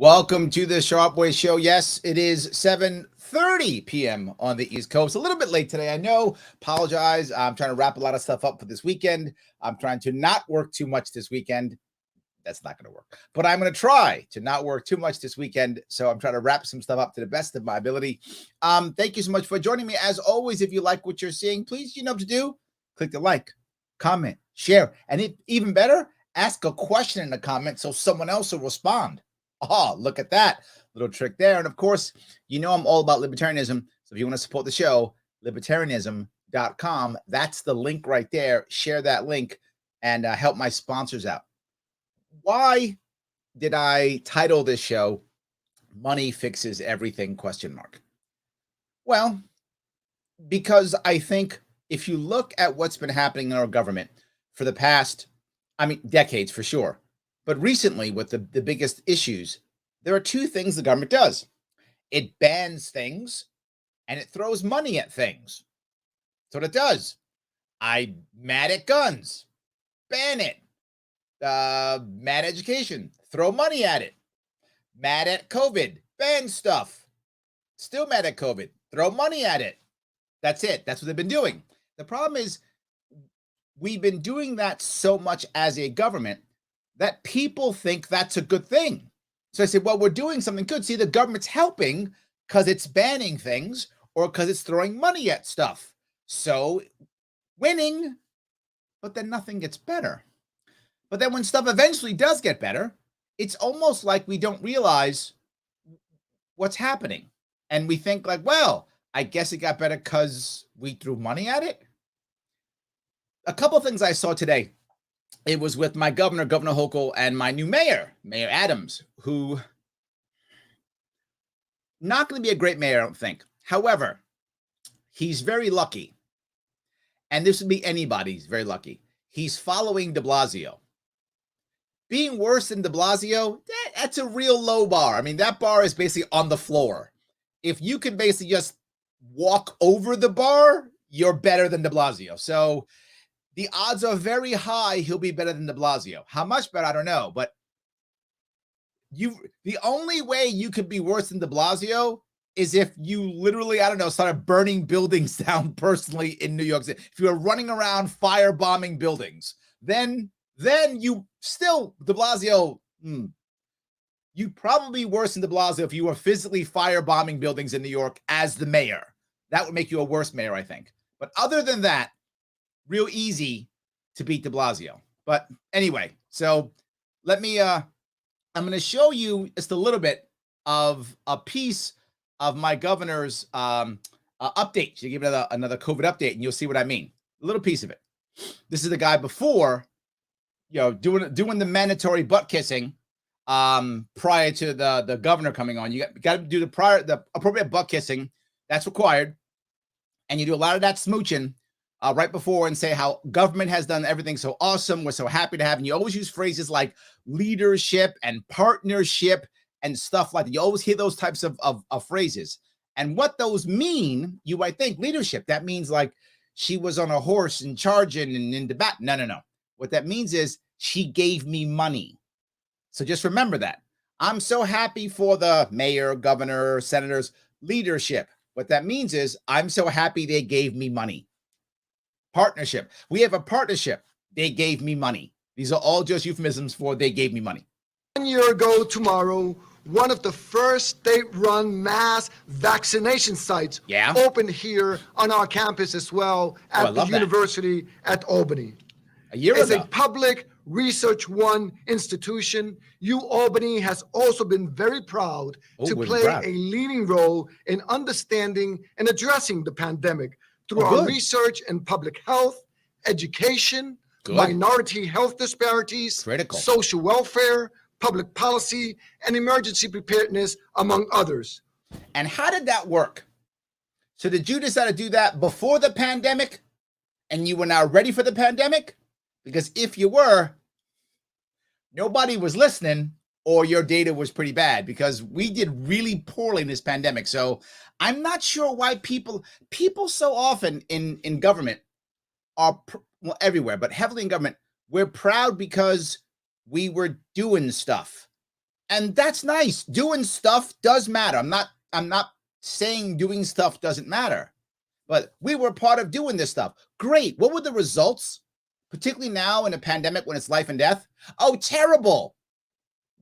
Welcome to the Sharpe Show. Yes, it is 7:30 p.m. on the East Coast. A little bit late today, I know. Apologize. I'm trying to wrap a lot of stuff up for this weekend. I'm trying to not work too much this weekend. That's not going to work. But I'm going to try to not work too much this weekend. So I'm trying to wrap some stuff up to the best of my ability. Thank you so much for joining me. As always, if you like what you're seeing, please, you know what to do. Click the like, comment, share, and if even better, ask a question in the comment so someone else will respond. Oh, look at that little trick there. And of course, you know I'm all about libertarianism. So if you want to support the show, libertarianism.com. That's the link right there. Share that link and help my sponsors out. Why did I title this show Money Fixes Everything ? Well, because I think if you look at what's been happening in our government for the past, decades for sure, but recently with the biggest issues, there are two things the government does. It bans things and it throws money at things. That's what it does. I'm mad at guns, ban it. Mad at education, throw money at it. Mad at COVID, ban stuff. Still mad at COVID, throw money at it. That's it. That's what they've been doing. The problem is we've been doing that so much as a government that people think that's a good thing. So I said, well, we're doing something good. See, the government's helping because it's banning things or because it's throwing money at stuff. So winning, but then nothing gets better. But then when stuff eventually does get better, it's almost like we don't realize what's happening. And we think like, well, I guess it got better because we threw money at it. A couple of things I saw today. It was with my Governor Hochul, and my new mayor, Mayor Adams, who not going to be a great mayor, I don't think. However, he's very lucky. And this would be anybody's very lucky. He's following de Blasio. Being worse than de Blasio, that's a real low bar. That bar is basically on the floor. If you can basically just walk over the bar, you're better than de Blasio. So the odds are very high he'll be better than de Blasio. How much better, I don't know. But the only way you could be worse than de Blasio is if you literally, started burning buildings down personally in New York City. If you were running around firebombing buildings, then you still, de Blasio, you probably worse than de Blasio if you were physically firebombing buildings in New York as the mayor. That would make you a worse mayor, I think. But other than that, real easy to beat de Blasio. But anyway, so let me, I'm going to show you just a little bit of a piece of my governor's update. She'll give it another COVID update, and you'll see what I mean. A little piece of it. This is the guy before, doing the mandatory butt kissing prior to the governor coming on. You got to do the appropriate butt kissing. That's required. And you do a lot of that smooching right before and say how government has done everything so awesome. We're so happy to have. And you always use phrases like leadership and partnership and stuff like that. You always hear those types of phrases. And what those mean, you might think leadership. That means like she was on a horse and charging and in the back. No. What that means is she gave me money. So just remember that. I'm so happy for the mayor, governor, senators, leadership. What that means is I'm so happy they gave me money. Partnership. We have a partnership. They gave me money. These are all just euphemisms for they gave me money. 1 year ago tomorrow, one of the first state-run mass vaccination sites opened here on our campus as well at the University at Albany. A year ago. As a public Research One institution, UAlbany has also been very proud to play a leading role in understanding and addressing the pandemic through our research in public health, education, minority health disparities, social welfare, public policy, and emergency preparedness, among others. And how did that work? So did you decide to do that before the pandemic and you were now ready for the pandemic? Because if you were, nobody was listening or your data was pretty bad because we did really poorly in this pandemic. So I'm not sure why people so often in government are, everywhere, but heavily in government, we're proud because we were doing stuff. And that's nice. Doing stuff does matter. I'm not saying doing stuff doesn't matter, but we were part of doing this stuff. Great. What were the results? Particularly now in a pandemic when it's life and death. Oh, terrible.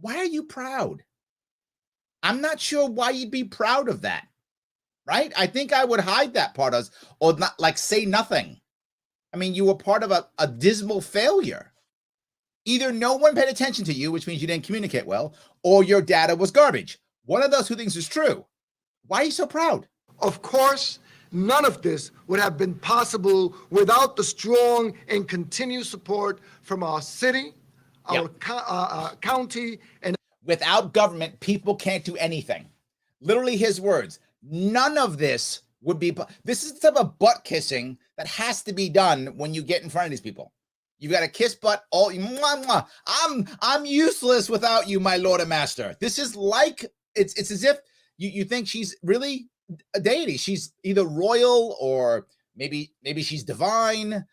Why are you proud? I'm not sure why you'd be proud of that. Right? I think I would hide that part of us, or not, like, say nothing. I mean, you were part of a dismal failure. Either no one paid attention to you, which means you didn't communicate well, or your data was garbage. One of those two things is true. Why are you so proud? Of course, none of this would have been possible without the strong and continued support from our city, our county, and without government, people can't do anything. Literally his words. None of this would be. This is the type of butt kissing that has to be done when you get in front of these people. You've got to kiss butt all. Mwah, mwah. I'm useless without you, my Lord and Master. This is like it's as if you think she's really a deity. She's either royal or maybe she's divine.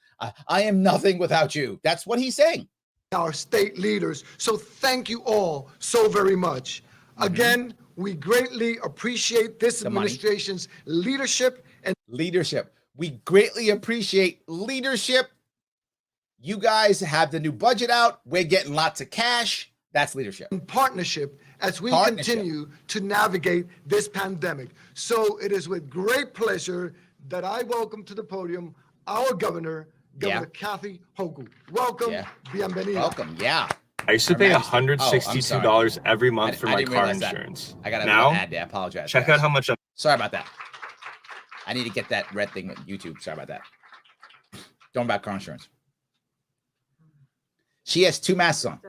I am nothing without you. That's what he's saying. Our state leaders. So thank you all so very much. Again, we greatly appreciate this administration's leadership and leadership. We greatly appreciate leadership. You guys have the new budget out. We're getting lots of cash. That's leadership. And partnership as we continue to navigate this pandemic. So it is with great pleasure that I welcome to the podium our Governor Kathy Hochul. Welcome. Bienvenida. Welcome. Yeah. I used to pay $162 every month for my car insurance. I got now. I apologize. Check out how much. Sorry about that. I need to get that red thing with YouTube. Sorry about that. Don't about car insurance. She has 2 masks on.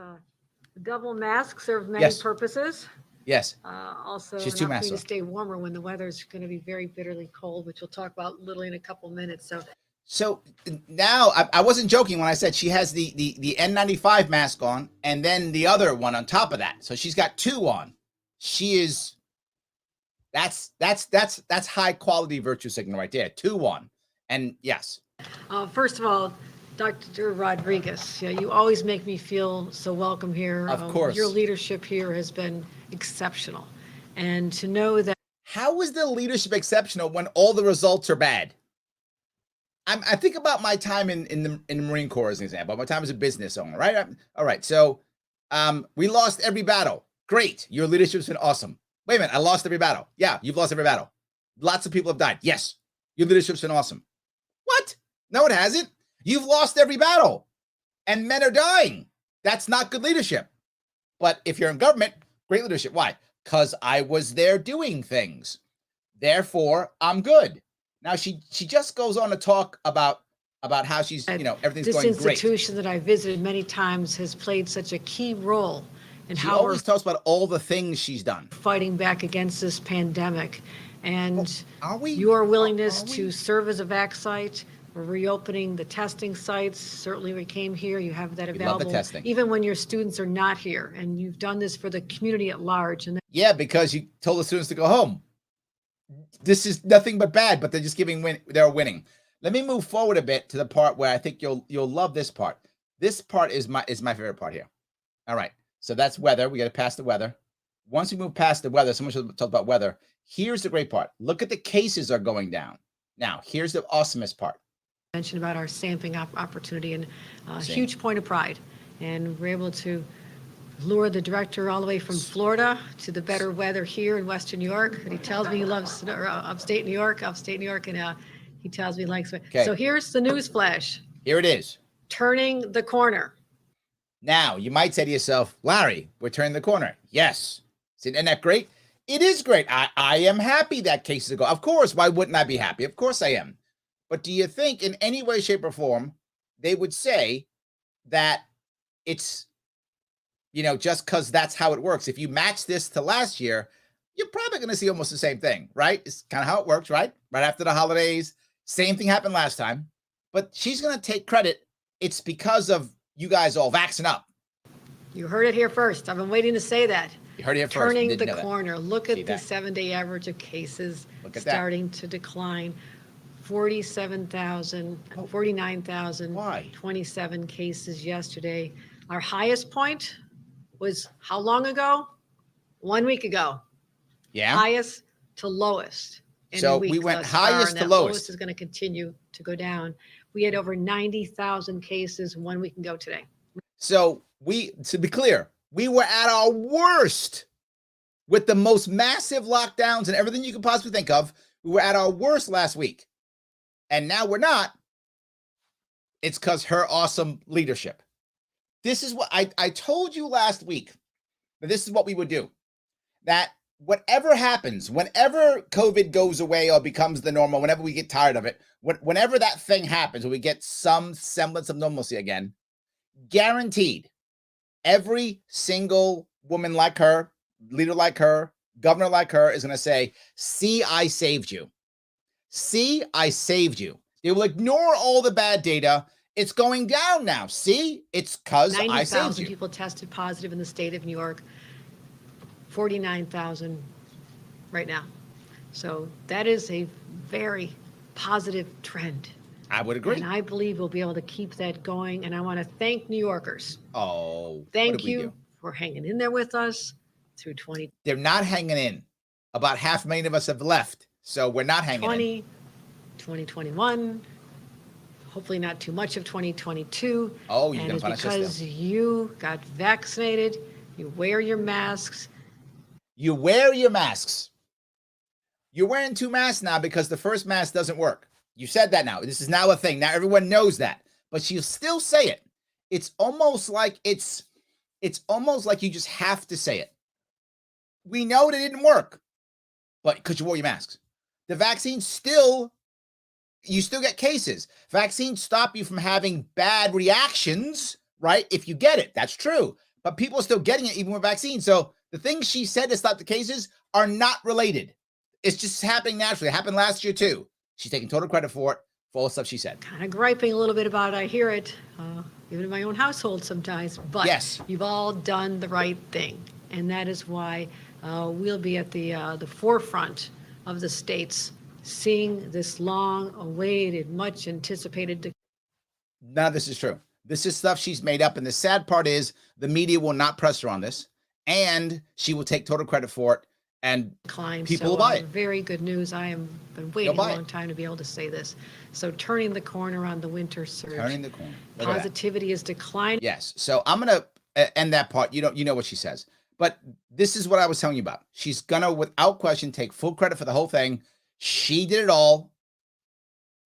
Double mask serve many purposes. Yes. Also, she's 2 masks to stay warmer when the weather is going to be very bitterly cold, which we'll talk about literally in a couple minutes. So now I wasn't joking when I said she has the N95 mask on and then the other one on top of that. So she's got 2 on. She is that's high quality virtue signal right there. 2 on. And yes. First of all, Dr. Rodriguez, you always make me feel so welcome here. Of course. Your leadership here has been exceptional. And to know that. How is the leadership exceptional when all the results are bad? I think about my time in the Marine Corps as an example, my time as a business owner, right? All right. So we lost every battle. Great. Your leadership's been awesome. Wait a minute. I lost every battle. Yeah, you've lost every battle. Lots of people have died. Yes. Your leadership's been awesome. What? No, it hasn't. You've lost every battle and men are dying. That's not good leadership. But if you're in government, great leadership. Why? Because I was there doing things. Therefore, I'm good. Now she just goes on to talk about how she's, everything's going great. This institution that I visited many times has played such a key role in she how always talks about all the things she's done. Fighting back against this pandemic. And are we? Your willingness to serve as a vac site, we're reopening the testing sites. Certainly we came here, you have that available. Love the testing. Even when your students are not here, and you've done this for the community at large. And yeah, because you told the students to go home. This is nothing but bad, but they're just they're winning. Let me move forward a bit to the part where I think you'll love this part. This part is my favorite part here. All right. So that's weather. We got to pass the weather. Once we move past the weather, someone should talk about weather. Here's the great part. Look at the cases are going down. Now, here's the awesomest part. Mentioned about our sampling opportunity, and a huge point of pride. And we're able to lure the director all the way from Florida to the better weather here in Western New York. And he tells me he loves upstate New York, and he tells me he likes it. Okay. So here's the news flash. Here it is. Turning the corner. Now, you might say to yourself, Larry, we're turning the corner. Yes. Isn't that great? It is great. I am happy that cases go. Of course, why wouldn't I be happy? Of course I am. But do you think in any way, shape, or form, they would say that it's, just because that's how it works? If you match this to last year, you're probably going to see almost the same thing, right? It's kind of how it works, right? Right after the holidays, same thing happened last time. But she's going to take credit. It's because of you guys all vaxxing up. You heard it here first. I've been waiting to say that. You heard it here first. Turning the corner. Look at the 7-day average of cases starting to decline. 47,000, 49,027 cases yesterday. Our highest point was how long ago? 1 week ago. Yeah. Highest to lowest. So we went highest to lowest. Lowest is going to continue to go down. We had over 90,000 cases 1 week ago today. So to be clear, we were at our worst with the most massive lockdowns and everything you could possibly think of. We were at our worst last week. And now we're not. It's because her awesome leadership. This is what I told you last week, that this is what we would do. That whatever happens, whenever COVID goes away or becomes the normal, whenever we get tired of it, whenever that thing happens, when we get some semblance of normalcy again, guaranteed, every single woman like her, leader like her, governor like her is going to say, see, I saved you. See, I saved you. They will ignore all the bad data. It's going down now. See, it's because I saved you. 90,000 people tested positive in the state of New York. 49,000 right now. So that is a very positive trend. I would agree. And I believe we'll be able to keep that going. And I want to thank New Yorkers. Oh, thank you for hanging in there with us through 20. They're not hanging in. About 500,000 of us have left. So we're not hanging in. 2021, hopefully not too much of 2022. Oh, you're going to punish us still. Because you got vaccinated, you wear your masks. You wear your masks. You're wearing 2 masks now because the first mask doesn't work. You said that now. This is now a thing. Now everyone knows that. But she'll still say it. It's almost like you just have to say it. We know it didn't work, but because you wore your masks. The vaccine you still get cases. Vaccines stop you from having bad reactions, right? If you get it, that's true. But people are still getting it even with vaccines. So the things she said to stop the cases are not related. It's just happening naturally. It happened last year too. She's taking total credit for it, for all the stuff she said. Kind of griping a little bit about it. I hear it, even in my own household sometimes. But yes, you've all done the right thing. And that is why we'll be at the forefront of the states seeing this long-awaited, much-anticipated. None of this is true. This is stuff she's made up. And the sad part is the media will not press her on this. And she will take total credit for it. And people will buy it. Very good news. I have been waiting a long time to be able to say this. So turning the corner on the winter surge. Turning the corner. Positivity is declining. Yes. So I'm going to end that part. You know what she says. But this is what I was telling you about. She's going to, without question, take full credit for the whole thing. She did it all.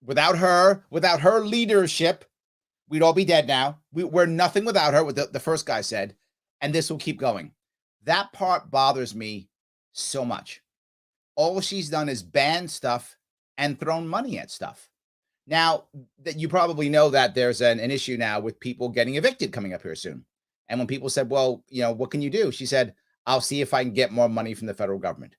Without her leadership, we'd all be dead now. We're nothing without her, what the first guy said. And this will keep going. That part bothers me so much. All she's done is ban stuff and thrown money at stuff. Now, that you probably know that there's an issue now with people getting evicted coming up here soon. And when people said, well, what can you do? She said, I'll see if I can get more money from the federal government.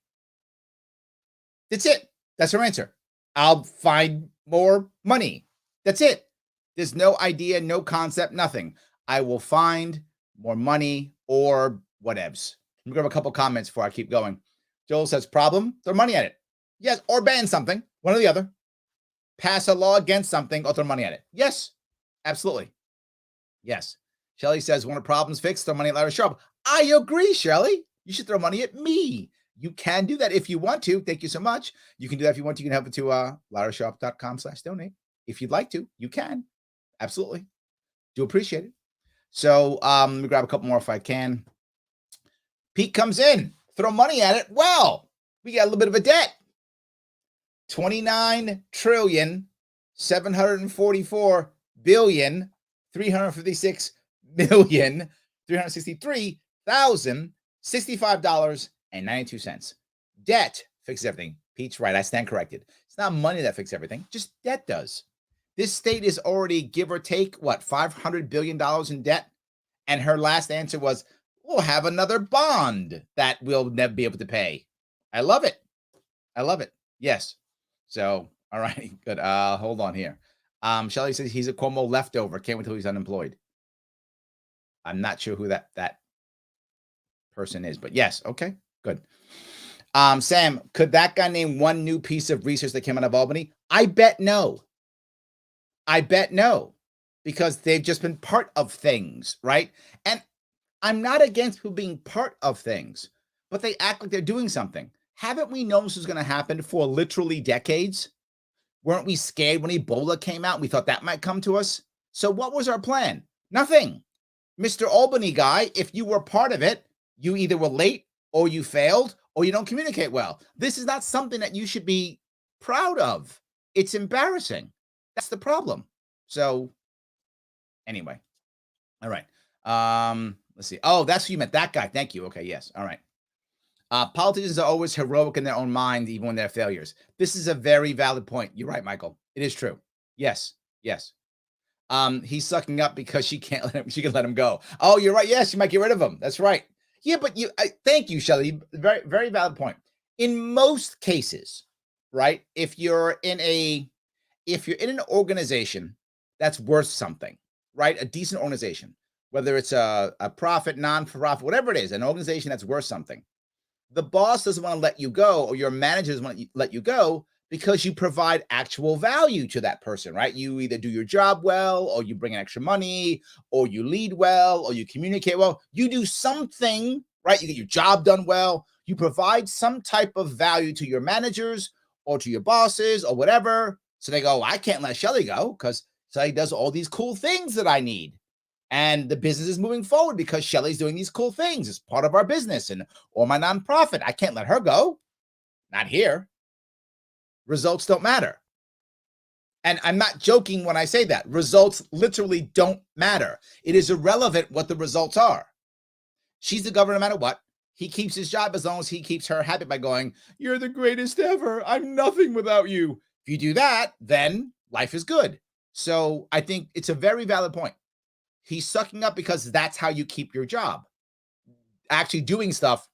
That's it. That's her answer. I'll find more money. That's it. There's no idea, no concept, nothing. I will find more money or whatevs. Let me grab a couple comments before I keep going. Joel says, problem, throw money at it. Yes, or ban something, one or the other. Pass a law against something or throw money at it. Yes, absolutely. Yes. Shelley says, when a problem's fixed, throw money at Larry Sharpe. I agree, Shelley. You should throw money at me. You can do that if you want to. Thank you so much. You can do that if you want to. You can help it to LarrySharpe.com/donate. If you'd like to, you can. Absolutely. Do appreciate it. So let me grab a couple more if I can. Pete comes in. Throw money at it. Well, we got a little bit of a debt. 29,744,363,065.92. Debt fixes everything. Pete's right. I stand corrected. It's not money that fixes everything. Just debt does. This state is already, give or take, $500 billion in debt? And her last answer was, we'll have another bond that we'll never be able to pay. I love it. I love it. Yes. So, all right, good. Hold on here. Shelley says he's a Cuomo leftover. Can't wait till he's unemployed. I'm not sure who that person is, but yes. Okay, good. Sam, could that guy name one new piece of research that came out of Albany? I bet no. Because they've just been part of things, right? And I'm not against people being part of things, but they act like they're doing something. Haven't we known this was going to happen for literally decades? Weren't we scared when Ebola came out? We thought that might come to us. So what was our plan? Nothing. Mr. Albany guy, if you were part of it, you either were late or you failed or you don't communicate well. This is not something that you should be proud of. It's embarrassing. That's the problem. So anyway, all right. Let's see. Oh, that's who you meant. That guy. Thank you. Okay. Yes. All right. Politicians are always heroic in their own mind, even when they're failures. This is a very valid point. You're right, Michael. It is true. Yes. Yes. He's sucking up because she can't let him. She can let him go. Oh, you're right. Yes, you might get rid of him. That's right. Yeah, but thank you, Shelley. Very, very valid point. In most cases, right? If you're in an organization that's worth something, right? A decent organization, whether it's a profit, non-for-profit, whatever it is, an organization that's worth something. The boss doesn't want to let you go, or your manager doesn't want to let you go because you provide actual value to that person, right? You either do your job well, or you bring in extra money, or you lead well, or you communicate well. You do something, right? You get your job done well. You provide some type of value to your managers or to your bosses or whatever. So they go, I can't let Shelley go because Shelley does all these cool things that I need. And the business is moving forward because Shelley's doing these cool things. It's part of our business or my nonprofit. I can't let her go. Not here. Results don't matter. And I'm not joking when I say that. Results literally don't matter. It is irrelevant what the results are. She's the governor no matter what. He keeps his job as long as he keeps her happy by going, you're the greatest ever. I'm nothing without you. If you do that, then life is good. So I think it's a very valid point. He's sucking up because that's how you keep your job. Actually doing stuff,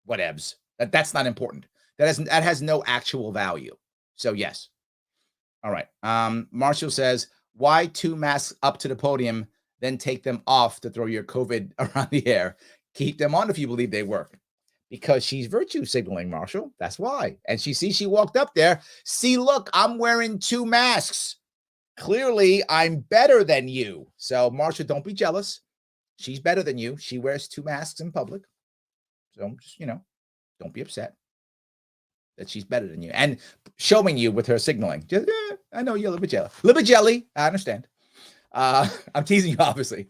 whatevs. That's not important. That has no actual value. So yes. All right. Marshall says, why 2 masks up to the podium, then take them off to throw your COVID around the air? Keep them on if you believe they work. Because she's virtue signaling, Marshall. That's why. And she walked up there. See, look, I'm wearing 2 masks. Clearly, I'm better than you. So, Marcia, don't be jealous. She's better than you. She wears 2 masks in public. So, just, don't be upset that she's better than you. And showing you with her signaling. Just, I know you're a little bit jelly. A little bit jelly. I understand. I'm teasing you, obviously.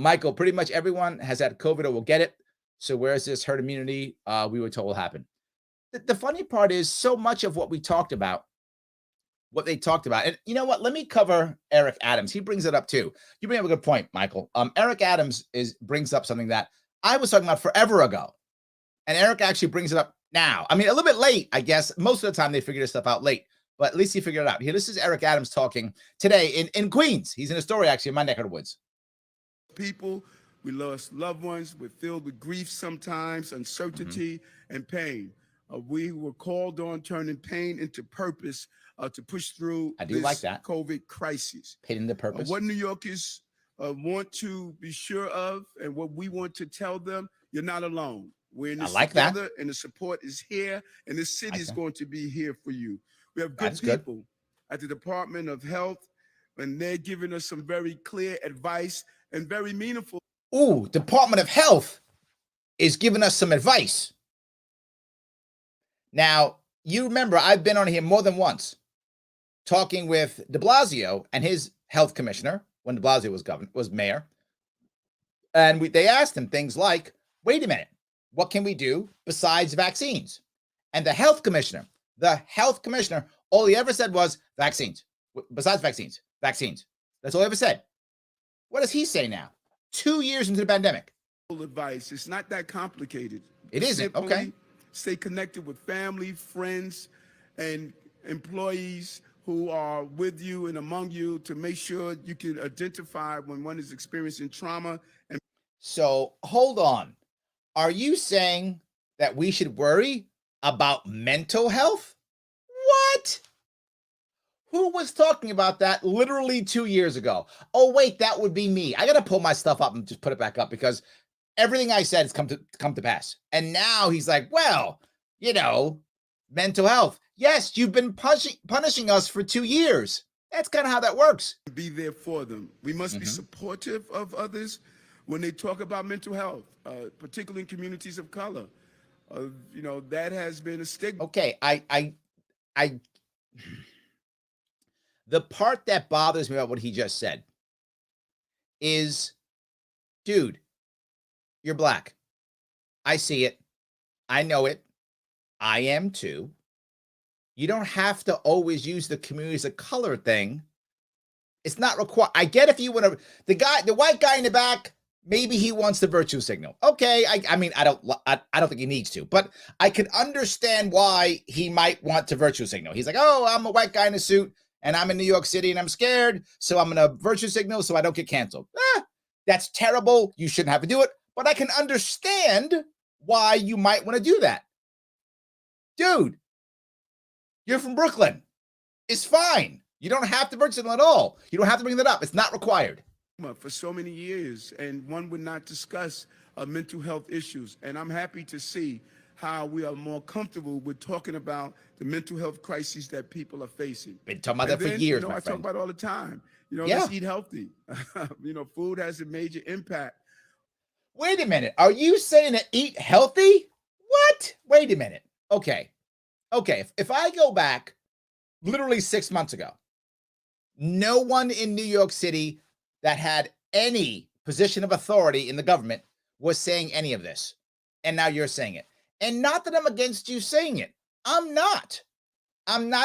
Michael, pretty much everyone has had COVID or will get it. So, where's this herd immunity we were told will happen? The funny part is so much of what they talked about. And you know what? Let me cover Eric Adams. He brings it up too. You bring up a good point, Michael. Eric Adams brings up something that I was talking about forever ago. And Eric actually brings it up now. I mean, a little bit late, I guess. Most of the time they figure this stuff out late, but at least he figured it out. Here, this is Eric Adams talking today in Queens. He's in a story actually in my neck of the woods. People, we lost loved ones. We're filled with grief sometimes, uncertainty, and pain. We were called on turning pain into purpose to push through this like that. COVID crisis. Pain into purpose. What New Yorkers want to be sure of and what we want to tell them, you're not alone. We're in this together, and the support is here, and the city is going to be here for you. We have good people at the Department of Health, and they're giving us some very clear advice and very meaningful. Ooh, Department of Health is giving us some advice. Now, you remember I've been on here more than once talking with de Blasio and his health commissioner when de Blasio was mayor. And they asked him things like, wait a minute, what can we do besides vaccines? And the health commissioner, all he ever said was vaccines. Besides vaccines. That's all he ever said. What does he say now? 2 years into the pandemic. Advice. It's not that complicated. It isn't. Okay. Stay connected with family, friends, and employees who are with you and among you to make sure you can identify when one is experiencing trauma. So hold on. Are you saying that we should worry about mental health? What? Who was talking about that literally 2 years ago? Oh, wait, that would be me. I got to pull my stuff up and just put it back up because everything I said has come to pass. And now he's like, well, mental health. Yes, you've been punishing us for 2 years. That's kind of how that works. Be there for them. We must be supportive of others when they talk about mental health, particularly in communities of color. That has been a stigma. Okay, the part that bothers me about what he just said is, dude, you're black. I see it. I know it. I am too. You don't have to always use the communities of color thing. It's not required. I get if you want to, the white guy in the back, maybe he wants the virtue signal. Okay, I mean, I don't think he needs to, but I can understand why he might want to virtue signal. He's like, oh, I'm a white guy in a suit and I'm in New York City and I'm scared, so I'm gonna virtue signal so I don't get canceled. That's terrible. You shouldn't have to do it, but I can understand why you might want to do that. Dude, you're from Brooklyn. It's fine. You don't have to virtue signal at all. You don't have to bring that up. It's not required. For so many years, and one would not discuss mental health issues. And I'm happy to see how we are more comfortable with talking about the mental health crises that people are facing. Been talking about that for years, my I friend. talk about it all the time. Let's eat healthy. Food has a major impact. Wait a minute. Are you saying to eat healthy? What? Wait a minute. Okay. If I go back literally 6 months ago, no one in New York City that had any position of authority in the government was saying any of this. And now you're saying it. And not that I'm against you saying it. I'm not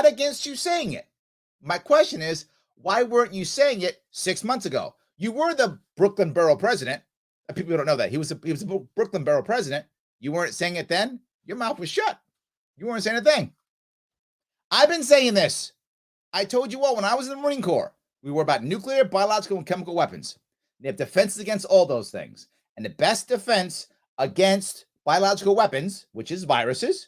against you saying it. My question is, why weren't you saying it 6 months ago? You were the Brooklyn Borough president. People don't know that. He was a Brooklyn Borough president. You weren't saying it then? Your mouth was shut. You weren't saying a thing. I've been saying this. I told you all when I was in the Marine Corps, we were about nuclear, biological, and chemical weapons. They have defenses against all those things. And the best defense against biological weapons, which is viruses,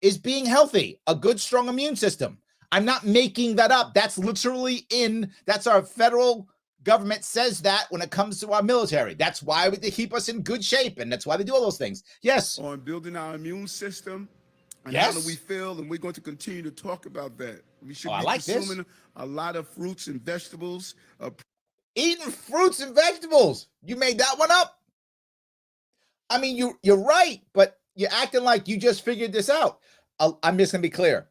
is being healthy, a good, strong immune system. I'm not making that up. That's literally that's our federal government says that when it comes to our military. That's why they keep us in good shape, and that's why they do all those things. Yes. On building our immune system. And yes. How do we feel? And we're going to continue to talk about that. We should be like consuming a lot of fruits and vegetables. Eating fruits and vegetables. You made that one up. I mean, you're right, but you're acting like you just figured this out. I'm just going to be clear.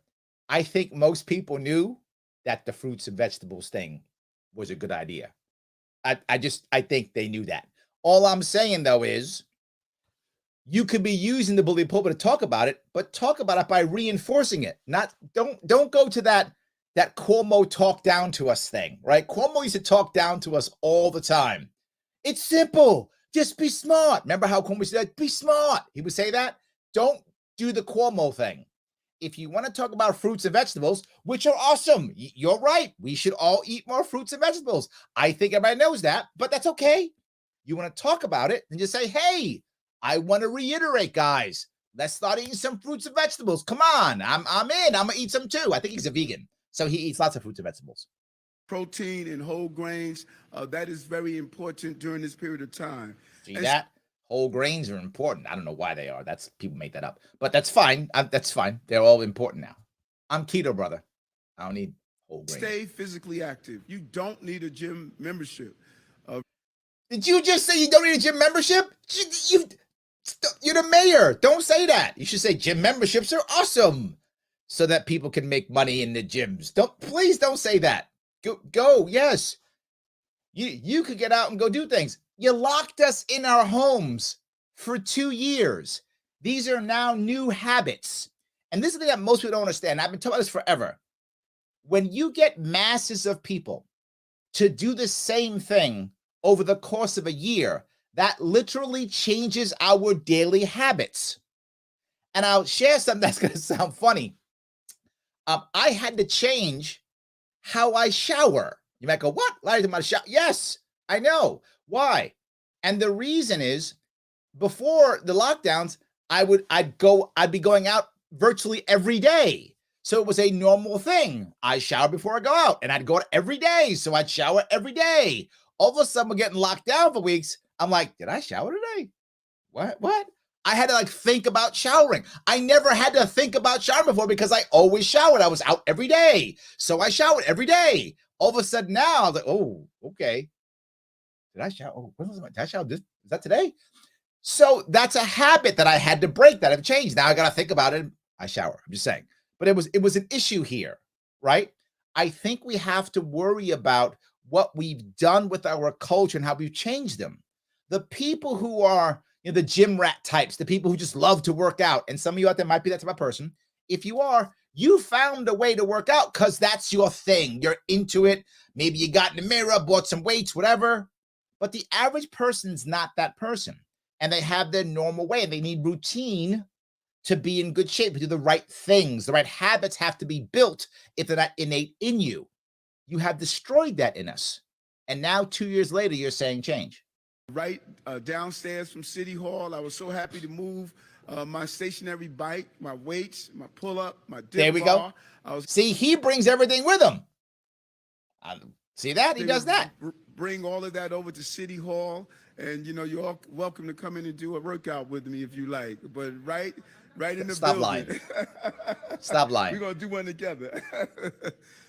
I think most people knew that the fruits and vegetables thing was a good idea. I think they knew that. All I'm saying, though, is you could be using the bully pulpit to talk about it, but talk about it by reinforcing it. Don't go to that Cuomo talk down to us thing, right? Cuomo used to talk down to us all the time. It's simple. Just be smart. Remember how Cuomo said, be smart? He would say that. Don't do the Cuomo thing. If you want to talk about fruits and vegetables, which are awesome, you're right. We should all eat more fruits and vegetables. I think everybody knows that, but that's okay. You want to talk about it and just say, hey, I want to reiterate, guys, let's start eating some fruits and vegetables. Come on, I'm in. I'm going to eat some too. I think he's a vegan, so he eats lots of fruits and vegetables. Protein and whole grains, that is very important during this period of time. See that? Whole grains are important. I don't know why they are. That's people make that up, but that's fine. That's fine. They're all important now. I'm keto, brother. I don't need whole grains. Stay physically active. You don't need a gym membership. Did you just say you don't need a gym membership? You're the mayor. Don't say that. You should say gym memberships are awesome so that people can make money in the gyms. Please don't say that. Go. Yes. You could get out and go do things. You locked us in our homes for 2 years. These are now new habits. And this is the thing that most people don't understand. I've been talking about this forever. When you get masses of people to do the same thing over the course of a year, that literally changes our daily habits. And I'll share something that's going to sound funny. I had to change how I shower. You might go, what? Larry's about to shower? Yes, I know. Why? And the reason is, before the lockdowns, I'd be going out virtually every day. So it was a normal thing. I shower before I go out, and I'd go out every day. So I'd shower every day. All of a sudden, we're getting locked down for weeks. I'm like, did I shower today? What? I had to think about showering. I never had to think about showering before because I always showered. I was out every day. So I showered every day. All of a sudden now, I was like, oh, okay. Did I shower? Oh, did I shower this? Is that today? So that's a habit that I had to break, that I've changed. Now I got to think about it. I shower. I'm just saying. But it was an issue here, right? I think we have to worry about what we've done with our culture and how we've changed them. The people who are, the gym rat types, the people who just love to work out, and some of you out there might be that type of person. If you are, you found a way to work out because that's your thing. You're into it. Maybe you got in the mirror, bought some weights, whatever. But the average person's not that person. And they have their normal way, and they need routine to be in good shape, to do the right things. The right habits have to be built if they're not innate in you. You have destroyed that in us. And now 2 years later, you're saying change. Right downstairs from City Hall, I was so happy to move my stationary bike, my weights, my pull-up, my dip There we bar. go. See, he brings everything with him. See that? He does that. Bring all of that over to City Hall. And, you're all welcome to come in and do a workout with me if you like. But right in the Stop building. lying. Stop lying. We're going to do one together.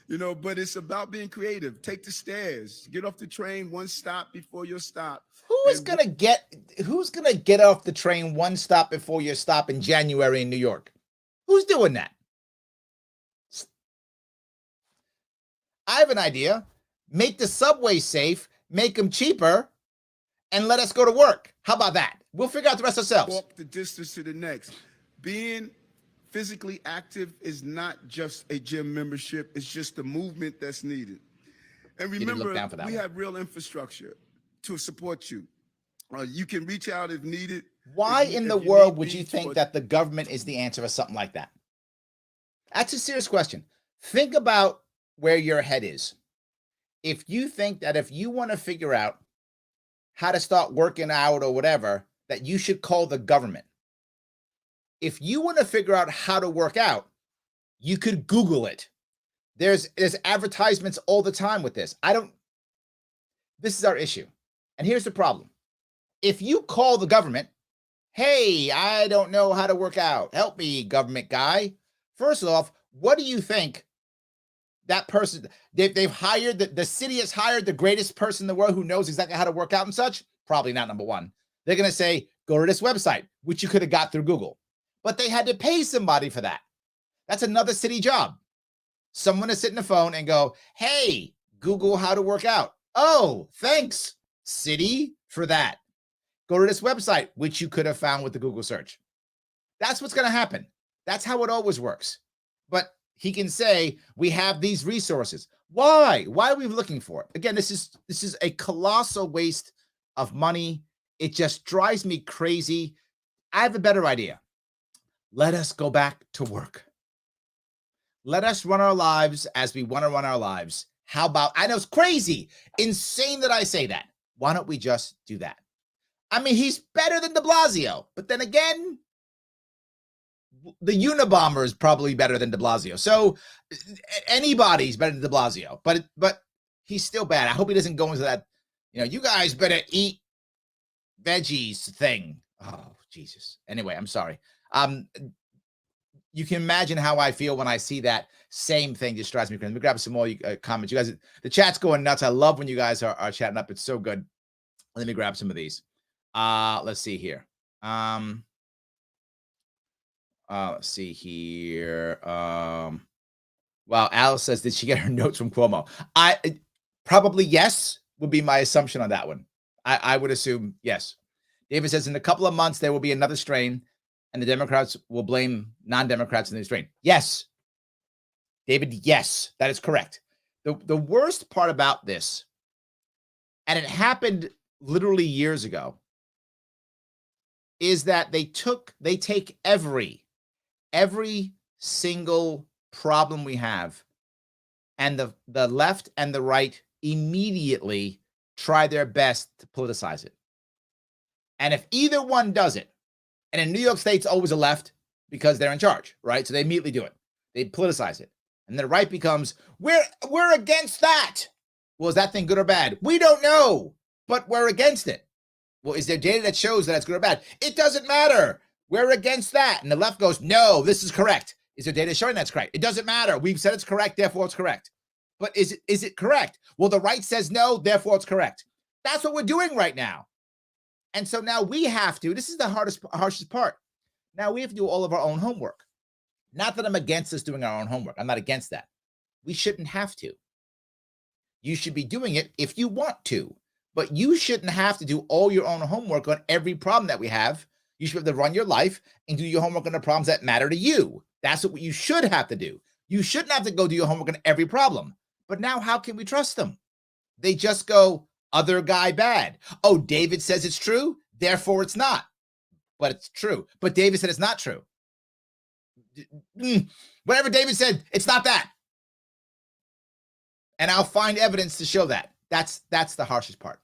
But it's about being creative. Take the stairs. Get off the train one stop before your stop. Who's gonna get off the train one stop before your stop in January in New York? Who's doing that? I have an idea. Make the subway safe, make them cheaper, and let us go to work. How about that? We'll figure out the rest ourselves. Walk the distance to the next. Being physically active is not just a gym membership. It's just the movement that's needed. And remember, we have real infrastructure to support you. You can reach out if needed. Why in the world would you think that the government is the answer for something like that? That's a serious question. Think about where your head is. If you think that if you want to figure out how to start working out or whatever, that you should call the government. If you want to figure out how to work out, you could Google it. There's advertisements all the time with this. This is our issue. And here's the problem. If you call the government, hey, I don't know how to work out. Help me, government guy. First off, what do you think that person, they've hired, the city has hired the greatest person in the world who knows exactly how to work out and such? Probably not number one. They're going to say, go to this website, which you could have got through Google. But they had to pay somebody for that. That's another city job. Someone to sit in the phone and go, hey, Google how to work out. Oh, thanks, city, for that. Go to this website, which you could have found with the Google search. That's what's going to happen. That's how it always works. But he can say, we have these resources. Why? Why are we looking for it? Again, this is a colossal waste of money. It just drives me crazy. I have a better idea. Let us go back to work. Let us run our lives as we want to run our lives. How about, I know it's crazy, insane that I say that. Why don't we just do that? I mean, he's better than de Blasio, but then again, the Unabomber is probably better than de Blasio. So anybody's better than de Blasio, but he's still bad. I hope he doesn't go into that, you guys better eat veggies thing. Oh, Jesus. Anyway, I'm sorry. You can imagine how I feel when I see that same thing. Just drives me crazy. Let me grab some more comments. You guys, the chat's going nuts. I love when you guys are chatting up. It's so good. Let me grab some of these. Let's see here. Let's see here. Wow, Alice says, did she get her notes from Cuomo? Probably yes, would be my assumption on that one. I would assume yes. David says, in a couple of months, there will be another strain, and the Democrats will blame non-Democrats in the strain. Yes. David, yes, that is correct. The worst part about this, and it happened literally years ago, is that they take every single problem we have, and the left and the right immediately try their best to politicize it. And if either one does it, and in New York State, it's always a left because they're in charge, right? So they immediately do it. They politicize it. And the right becomes, we're against that. Well, is that thing good or bad? We don't know, but we're against it. Well, is there data that shows that it's good or bad? It doesn't matter. We're against that. And the left goes, no, this is correct. Is there data showing that's correct? It doesn't matter. We've said it's correct, therefore it's correct. But is it correct? Well, the right says no, therefore it's correct. That's what we're doing right now. And so now we have to, this is the harshest part. Now we have to do all of our own homework. Not that I'm against us doing our own homework. I'm not against that. We shouldn't have to. You should be doing it if you want to, but you shouldn't have to do all your own homework on every problem that we have. You should be able to run your life and do your homework on the problems that matter to you. That's what you should have to do. You shouldn't have to go do your homework on every problem. But now how can we trust them? They just go, other guy bad. Oh, David says it's true, therefore it's not. But it's true. But David said it's not true. Whatever David said, it's not that. And I'll find evidence to show that. That's the harshest part.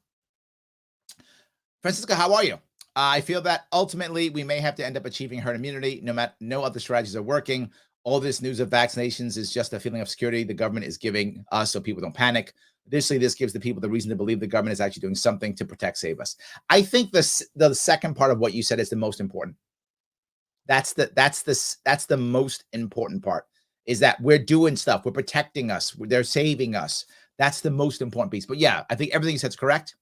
Francisca, how are you? I feel that ultimately we may have to end up achieving herd immunity. No other strategies are working. All this news of vaccinations is just a feeling of security the government is giving us so people don't panic. Additionally, this gives the people the reason to believe the government is actually doing something to save us. I think the second part of what you said is the most important. That's the most important part, is that we're doing stuff. We're protecting us. They're saving us. That's the most important piece. But yeah, I think everything you said is correct.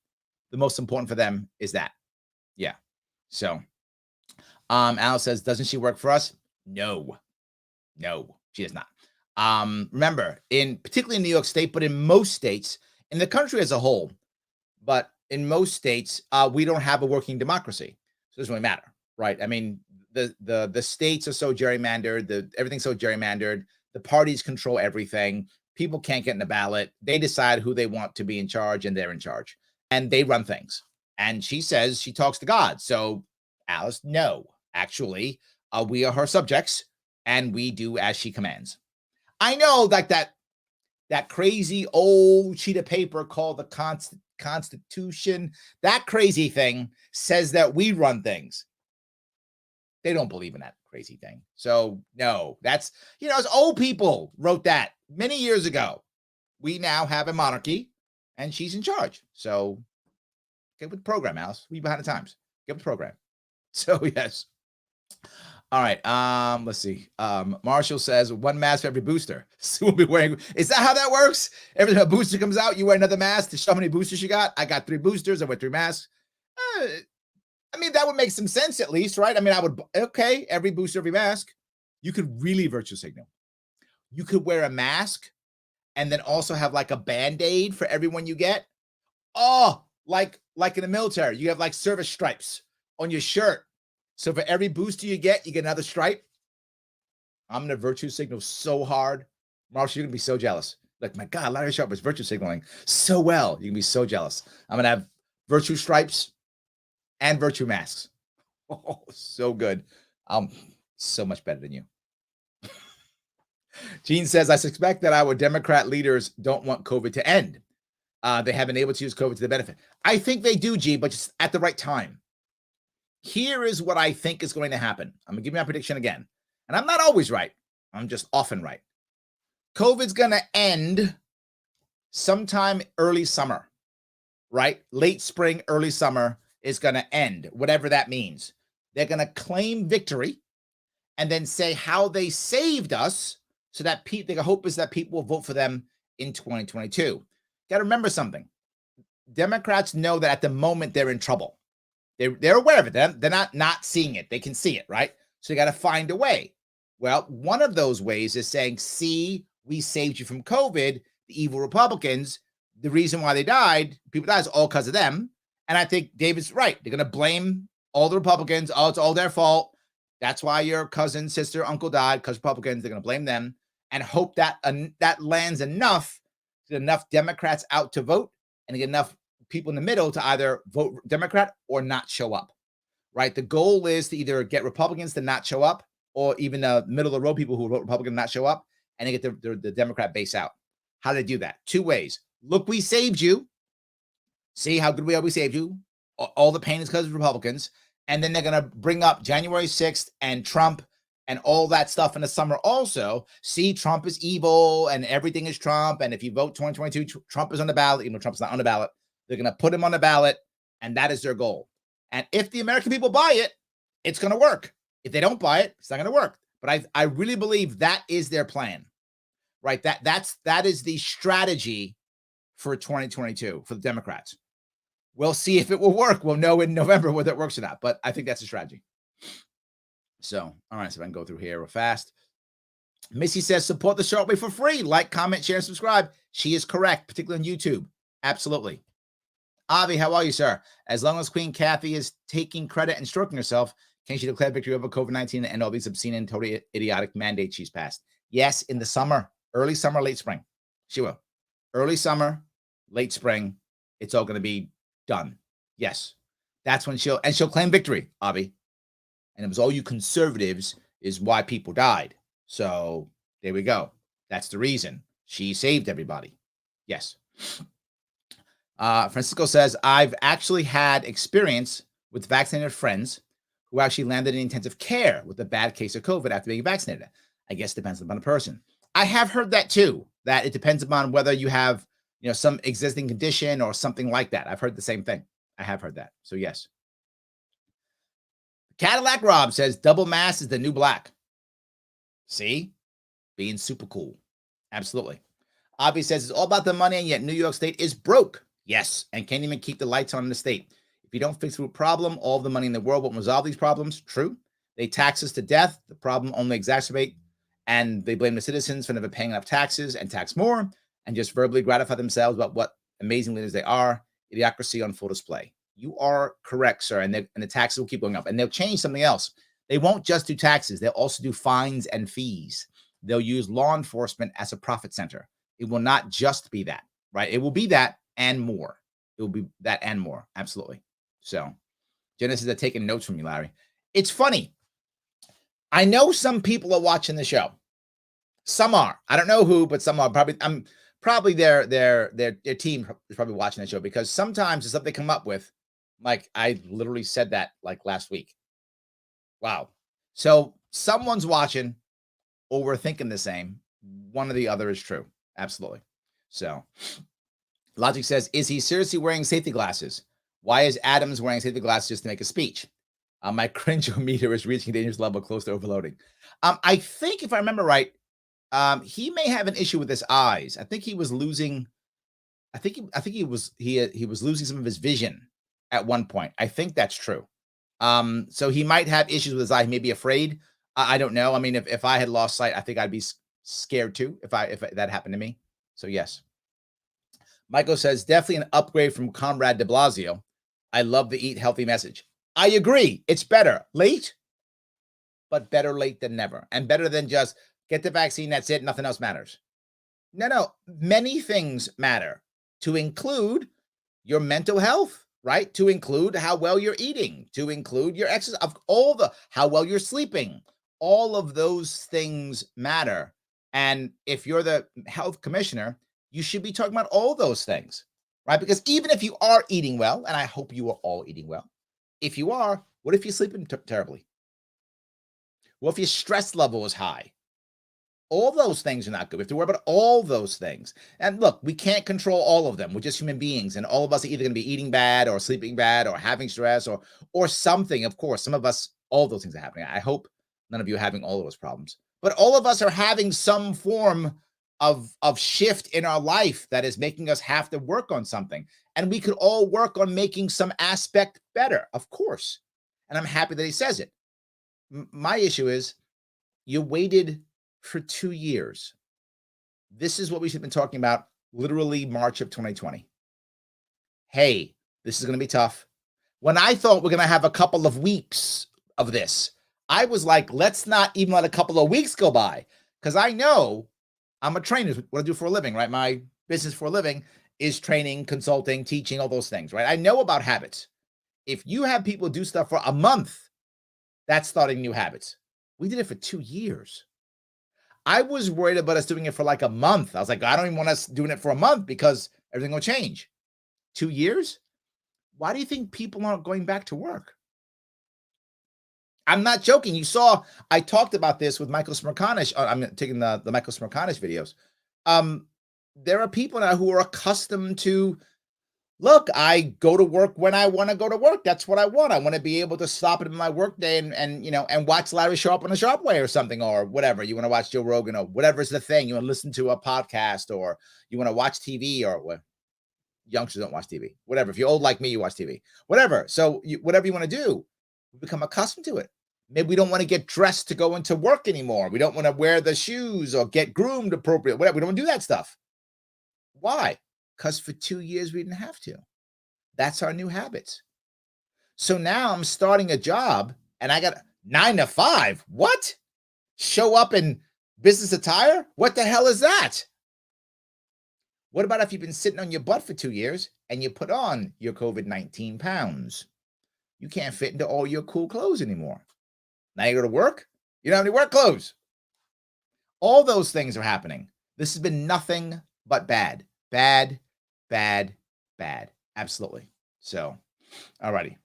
The most important for them is that. Yeah. So Al says, doesn't she work for us? No, she does not. Remember, particularly in New York State, but in most states, in the country as a whole, but in most states, we don't have a working democracy. So it doesn't really matter, right? I mean, the states are so gerrymandered, everything's so gerrymandered, the parties control everything. People can't get in the ballot. They decide who they want to be in charge, and they're in charge. And they run things. And she says she talks to God. So, Alice, no, actually, we are her subjects, and we do as she commands. I know, like that crazy old sheet of paper called the Constitution, that crazy thing says that we run things. They don't believe in that crazy thing. So no, that's, as old people wrote that many years ago. We now have a monarchy and she's in charge. So get with the program, Alice. We behind the times. Get with the program. So yes. All right. Let's see. Marshall says 1 mask for every booster. So we'll be wearing. Is that how that works? Every time a booster comes out, you wear another mask to show how many boosters you got. I got 3 boosters. I wear 3 masks. I mean, that would make some sense at least, right? I mean, okay, every booster, every mask. You could really virtue signal. You could wear a mask and then also have like a Band-Aid for everyone you get. Oh, like in the military, you have like service stripes on your shirt. So for every booster you get another stripe. I'm going to virtue signal so hard. Marshall, you're going to be so jealous. Like, my God, Larry Sharpe is virtue signaling so well. You can be so jealous. I'm going to have virtue stripes and virtue masks. Oh, so good. I'm so much better than you. Gene says, I suspect that our Democrat leaders don't want COVID to end. They have been able to use COVID to their benefit. I think they do, Gene, but just at the right time. Here is what I think is going to happen. I'm going to give you my prediction again. And I'm not always right. I'm just often right. COVID's going to end sometime early summer, right? Late spring, early summer is going to end, whatever that means. They're going to claim victory and then say how they saved us so that the hope is that people will vote for them in 2022. Got to remember something. Democrats know that at the moment they're in trouble. They're aware of it. They're not seeing it. They can see it, right? So you got to find a way. Well, one of those ways is saying, see, we saved you from COVID. The evil Republicans, the reason why people died is all because of them. And I think David's right. They're going to blame all the Republicans. Oh, it's all their fault. That's why your cousin, sister, uncle died, because Republicans. They're going to blame them and hope that that lands enough Democrats out to vote and get enough people in the middle to either vote Democrat or not show up, right? The goal is to either get Republicans to not show up or even the middle of the road people who vote Republican not show up and they get the Democrat base out. How do they do that? 2 ways. Look, we saved you. See how good we are. We saved you. All the pain is because of Republicans. And then they're going to bring up January 6th and Trump and all that stuff in the summer also. See, Trump is evil and everything is Trump. And if you vote 2022, Trump is on the ballot, even though Trump's not on the ballot. They're going to put him on the ballot, and that is their goal. And if the American people buy it, it's going to work. If they don't buy it, it's not going to work. But I really believe that is their plan, right? That is the strategy for 2022 for the Democrats. We'll see if it will work. We'll know in November whether it works or not, but I think that's a strategy. So, all right, so I can go through here real fast. Missy says, support the Sharpe Way for free. Like, comment, share, and subscribe. She is correct, particularly on YouTube. Absolutely. Avi, how are you, sir? As long as Queen Kathy is taking credit and stroking herself, can she declare victory over COVID-19 and all these obscene and totally idiotic mandates she's passed? Yes, in the summer, early summer, late spring. She will. Early summer, late spring, it's all going to be done. Yes. That's when she'll claim victory, Avi. And it was all you conservatives is why people died. So there we go. That's the reason. She saved everybody. Yes. Francisco says, I've actually had experience with vaccinated friends who actually landed in intensive care with a bad case of COVID after being vaccinated. I guess it depends upon the person. I have heard that too, that it depends upon whether you have, some existing condition or something like that. I've heard the same thing. I have heard that. So yes. Cadillac Rob says, double mask is the new black. See? Being super cool. Absolutely. Avi says, it's all about the money, and yet New York State is broke. Yes, and can't even keep the lights on in the state. If you don't fix the root problem, all the money in the world won't resolve these problems. True. They tax us to death. The problem only exacerbate, and they blame the citizens for never paying enough taxes and tax more, and just verbally gratify themselves about what amazing leaders they are. Idiocracy on full display. You are correct, sir, and the taxes will keep going up, and they'll change something else. They won't just do taxes. They'll also do fines and fees. They'll use law enforcement as a profit center. It will not just be that, right? It will be that and more. It will be that and more. Absolutely. So Genesis is taking notes from you, Larry. It's funny. I know some people are watching the show. Some are. I don't know who, but some are. Probably their team is probably watching the show, because sometimes the stuff they come up with, like I literally said that like last week. Wow. So someone's watching, or we're thinking the same. One or the other is true. Absolutely. So Logic says, is he seriously wearing safety glasses? Why is Adams wearing safety glasses just to make a speech? My cringe-o-meter is reaching a dangerous level close to overloading. I think if I remember right, he may have an issue with his eyes. I think he was losing. I think he was losing some of his vision at one point. I think that's true. So he might have issues with his eye. He may be afraid. I don't know. I mean, if I had lost sight, I think I'd be scared too if that happened to me. So yes. Michael says, definitely an upgrade from Comrade de Blasio. I love the eat healthy message. I agree. It's better late, but better late than never, and better than just get the vaccine. That's it. Nothing else matters. No. Many things matter, to include your mental health, right? To include how well you're eating, to include your exercise, how well you're sleeping. All of those things matter. And if you're the health commissioner, you should be talking about all those things, right? Because even if you are eating well, and I hope you are all eating well, if you are, what if you're sleeping terribly? What if your stress level is high? All those things are not good. We have to worry about all those things. And look, we can't control all of them. We're just human beings, and all of us are either going to be eating bad or sleeping bad or having stress or something. Of course, some of us, all those things are happening. I hope none of you are having all of those problems. But all of us are having some form of shift in our life that is making us have to work on something. And we could all work on making some aspect better, of course. And I'm happy that he says it. My issue is you waited for 2 years. This is what we should have been talking about literally March of 2020. Hey, this is going to be tough. When I thought we're going to have a couple of weeks of this, I was like, let's not even let a couple of weeks go by, because I know I'm a trainer. What I do for a living, right? My business for a living is training, consulting, teaching, all those things, right? I know about habits. If you have people do stuff for a month, that's starting new habits. We did it for 2 years. I was worried about us doing it for like a month. I was like, I don't even want us doing it for a month because everything will change. 2 years? Why do you think people aren't going back to work? I'm not joking. You saw, I talked about this with Michael Smirkanish. I'm taking the Michael Smirkanish videos. There are people now who are accustomed to, look, I go to work when I want to go to work. That's what I want. I want to be able to stop it in my work day and watch Larry Sharpe on the Sharpe Way or something, or whatever. You want to watch Joe Rogan or whatever's the thing. You want to listen to a podcast, or you want to watch TV, or what? youngsters don't watch TV. Whatever. If you're old like me, you watch TV. Whatever. So whatever you want to do, we become accustomed to it. Maybe we don't want to get dressed to go into work anymore. We don't want to wear the shoes or get groomed appropriate. Whatever. We don't want to do that stuff. Why? Because for 2 years we didn't have to. That's our new habits. So now I'm starting a job and I got 9 to 5. What? Show up in business attire? What the hell is that? What about if you've been sitting on your butt for 2 years and you put on your COVID-19 pounds? You can't fit into all your cool clothes anymore. Now you go to work, you don't have any work clothes. All those things are happening. This has been nothing but bad. Bad, bad, bad. Absolutely. So, all righty.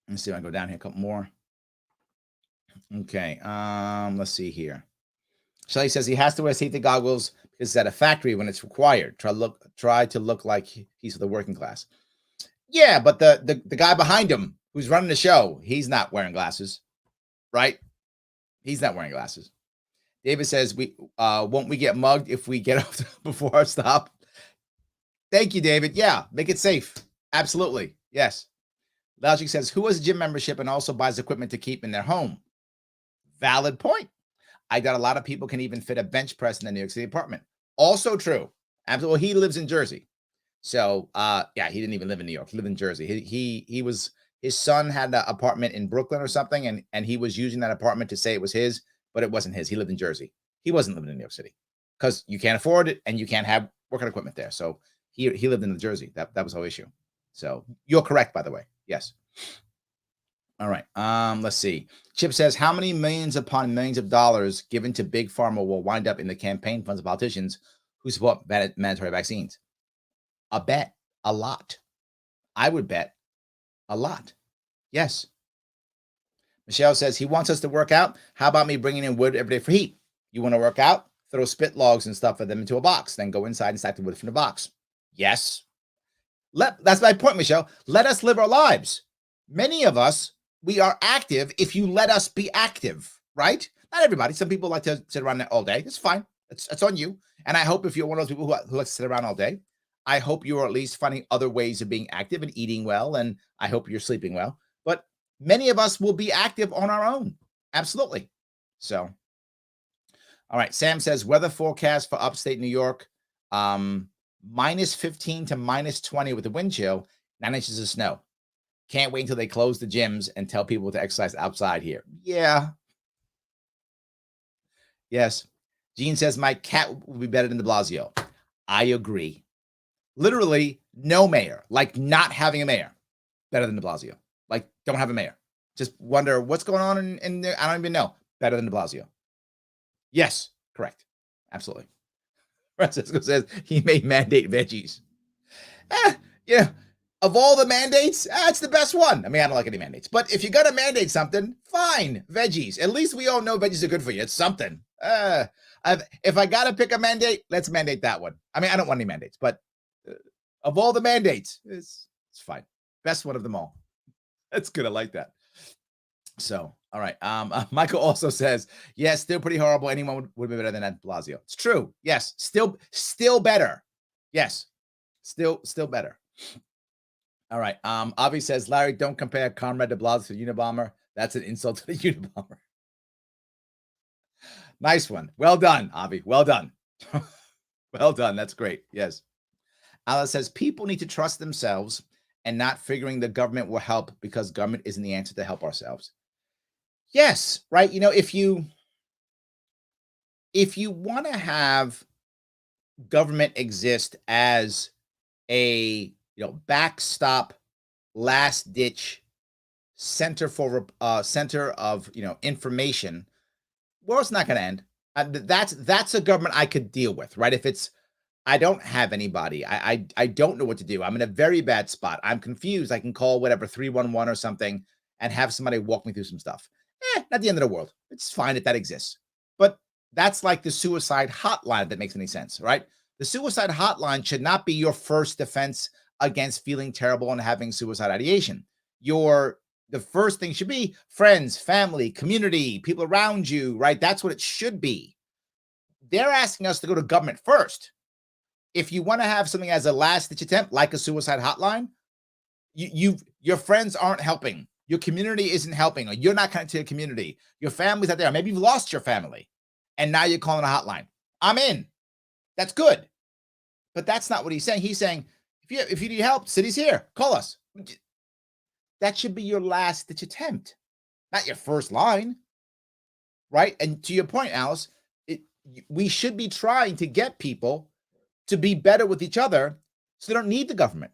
Let's see if I go down here a couple more. Okay, let's see here. Shelly says he has to wear safety goggles because it's at a factory when it's required. Try to look like he's for the working class. Yeah, but the guy behind him who's running the show, he's not wearing glasses, right? He's not wearing glasses. David says, won't we get mugged if we get off before our stop? Thank you, David. Yeah, make it safe. Absolutely. Yes. Logic says, who has a gym membership and also buys equipment to keep in their home? Valid point. I got a lot of people can even fit a bench press in the New York City apartment. Also true. Absolutely. Well, he lives in Jersey. So, yeah, he didn't even live in New York. He lived in Jersey. He was, his son had an apartment in Brooklyn or something, and he was using that apartment to say it was his, but it wasn't his. He lived in Jersey. He wasn't living in New York City because you can't afford it and you can't have working equipment there. So he lived in New Jersey. That was the whole issue. So you're correct, by the way. Yes. All right. Let's see. Chip says, how many millions upon millions of dollars given to big pharma will wind up in the campaign funds of politicians who support mandatory vaccines? A bet. A lot. I would bet a lot. Yes. Michelle says he wants us to work out. How about me bringing in wood every day for heat? You want to work out? Throw spit logs and stuff of them into a box. Then go inside and stack the wood from the box. Yes. That's my point, Michelle. Let us live our lives. Many of us, we are active if you let us be active, right? Not everybody. Some people like to sit around all day. It's fine. It's on you. And I hope if you're one of those people who likes to sit around all day, I hope you're at least finding other ways of being active and eating well. And I hope you're sleeping well. But many of us will be active on our own. Absolutely. So, all right. Sam says weather forecast for upstate New York, minus 15 to minus 20 with the wind chill, 9 inches of snow. Can't wait until they close the gyms and tell people to exercise outside here. Yeah. Yes. Gene says my cat will be better than de Blasio. I agree. Literally no mayor, like not having a mayor, better than de Blasio. Like don't have a mayor. Just wonder what's going on in there. I don't even know. Better than de Blasio. Yes, correct. Absolutely. Francisco says he may mandate veggies. Yeah. Of all the mandates, it's the best one. I mean, I don't like any mandates, but if you're going to mandate something, fine, veggies. At least we all know veggies are good for you. It's something. If I got to pick a mandate, let's mandate that one. I mean, I don't want any mandates, but of all the mandates, it's fine. Best one of them all. That's good. I like that. So, all right. Michael also says, yes, still pretty horrible. Anyone would be better than Ed Blasio. It's true. Yes. Still better. Yes. Still better. All right. Avi says, Larry, don't compare Comrade de Blasio to the Unabomber. That's an insult to the Unabomber. Nice one. Well done, Avi. Well done. Well done. That's great. Yes. Alice says, people need to trust themselves and not figuring the government will help because government isn't the answer to help ourselves. Yes. Right. You know, if you want to have government exist as a backstop, last ditch center of information. Well, it's not going to end. That's a government I could deal with, right? If it's I don't have anybody, I don't know what to do. I'm in a very bad spot. I'm confused. I can call whatever 311 or something and have somebody walk me through some stuff. Not the end of the world. It's fine if that exists. But that's like the suicide hotline, if that makes any sense, right? The suicide hotline should not be your first defense against feeling terrible and having suicide ideation. The first thing should be friends, family, community, people around you, right? That's what it should be. They're asking us to go to government first. if you want to have something as a last-ditch attempt, like a suicide hotline, your friends aren't helping. Your community isn't helping, or you're not connected to your community. Your family's not there. Maybe you've lost your family, and now you're calling a hotline. I'm in. That's good. But that's not what he's saying. He's saying, if you need help, city's here. Call us. That should be your last-ditch attempt, not your first line, right? And to your point, Alice, we should be trying to get people to be better with each other so they don't need the government.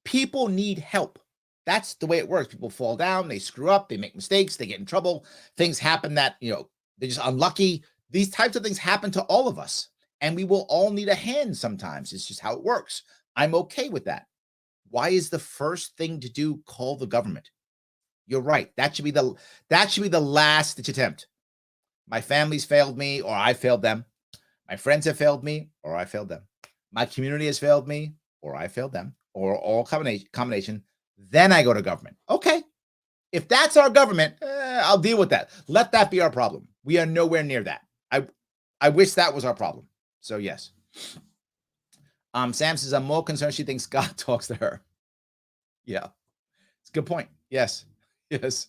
People need help. That's the way it works. People fall down, they screw up, they make mistakes, they get in trouble. Things happen that, they're just unlucky. These types of things happen to all of us, and we will all need a hand sometimes. It's just how it works. I'm okay with that. Why is the first thing to do call the government? You're right. That should be the last ditch attempt. My family's failed me, or I failed them. My friends have failed me, or I failed them. My community has failed me, or I failed them, or all combination. Then I go to government. Okay. If that's our government, I'll deal with that. Let that be our problem. We are nowhere near that. I wish that was our problem. So yes. Sam says, I'm more concerned she thinks God talks to her. Yeah. It's a good point. Yes. Yes.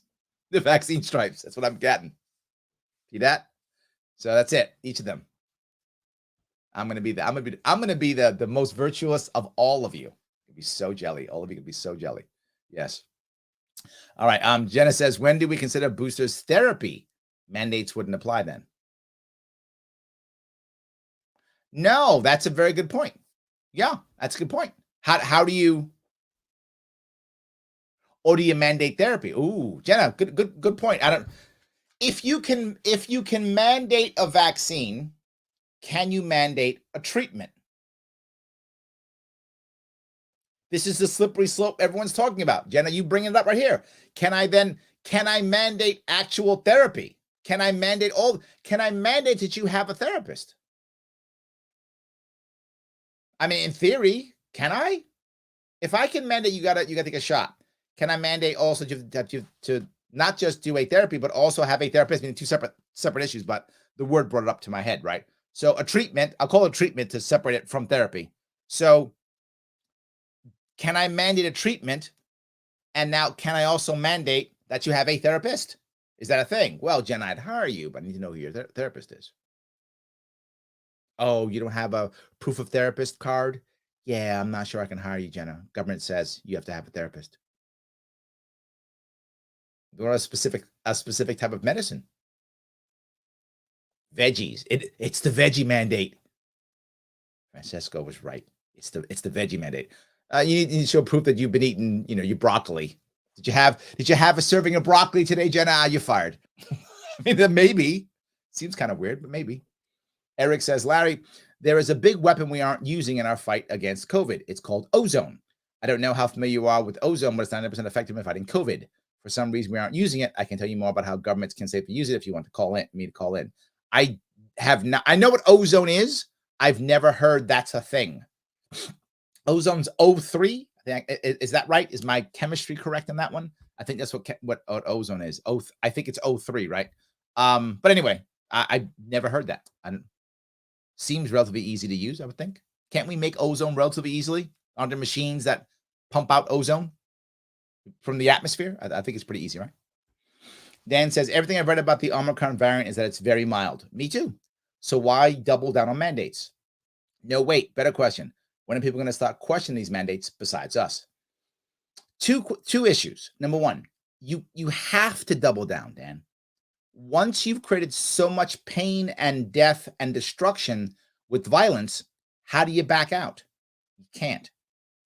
The vaccine stripes. That's what I'm getting. See that? So that's it. Each of them. I'm gonna be the most virtuous of all of you. You'll be so jelly. All of you can be so jelly. Yes. All right. Jenna says, when do we consider boosters therapy? Mandates wouldn't apply then. No, that's a very good point. Yeah, that's a good point. How do you, or do you mandate therapy? Ooh, Jenna, good point. If you can mandate a vaccine, can you mandate a treatment? This is the slippery slope everyone's talking about. Jenna, you bring it up right here. Can I mandate actual therapy? Can I mandate that you have a therapist? I mean, in theory, can I? If I can mandate you gotta take a shot, can I mandate also to not just do a therapy, but also have a therapist? I mean, two separate issues, but the word brought it up to my head, right? So a treatment, I'll call it treatment to separate it from therapy. So can I mandate a treatment? And now can I also mandate that you have a therapist? Is that a thing? Well, Jen, I'd hire you, but I need to know who your therapist is. Oh, you don't have a proof of therapist card? Yeah, I'm not sure I can hire you, Jenna. Government says you have to have a therapist. Or a specific type of medicine. Veggies. It's the veggie mandate. Francesco was right. It's the veggie mandate. You need to show proof that you've been eating, your broccoli. Did you have a serving of broccoli today, Jenna? You're fired. I mean, maybe. Seems kind of weird, but maybe. Eric says, Larry, there is a big weapon we aren't using in our fight against COVID. It's called ozone. I don't know how familiar you are with ozone, but it's 90% effective in fighting COVID. For some reason, we aren't using it. I can tell you more about how governments can safely use it if you want to call in. I have not. I know what ozone is. I've never heard that's a thing. Ozone's O3. Is that right? Is my chemistry correct on that one? I think that's what ozone is. I think it's O3, right? But anyway, I never heard that. Seems relatively easy to use, I would think. Can't we make ozone relatively easily? Aren't there machines that pump out ozone from the atmosphere? I think it's pretty easy, right? Dan says, everything I've read about the Omicron variant is that it's very mild. Me too. So why double down on mandates? No, wait, better question. When are people going to start questioning these mandates besides us? Two issues. Number one, you have to double down, Dan. Once you've created so much pain and death and destruction with violence, how do you back out? You can't,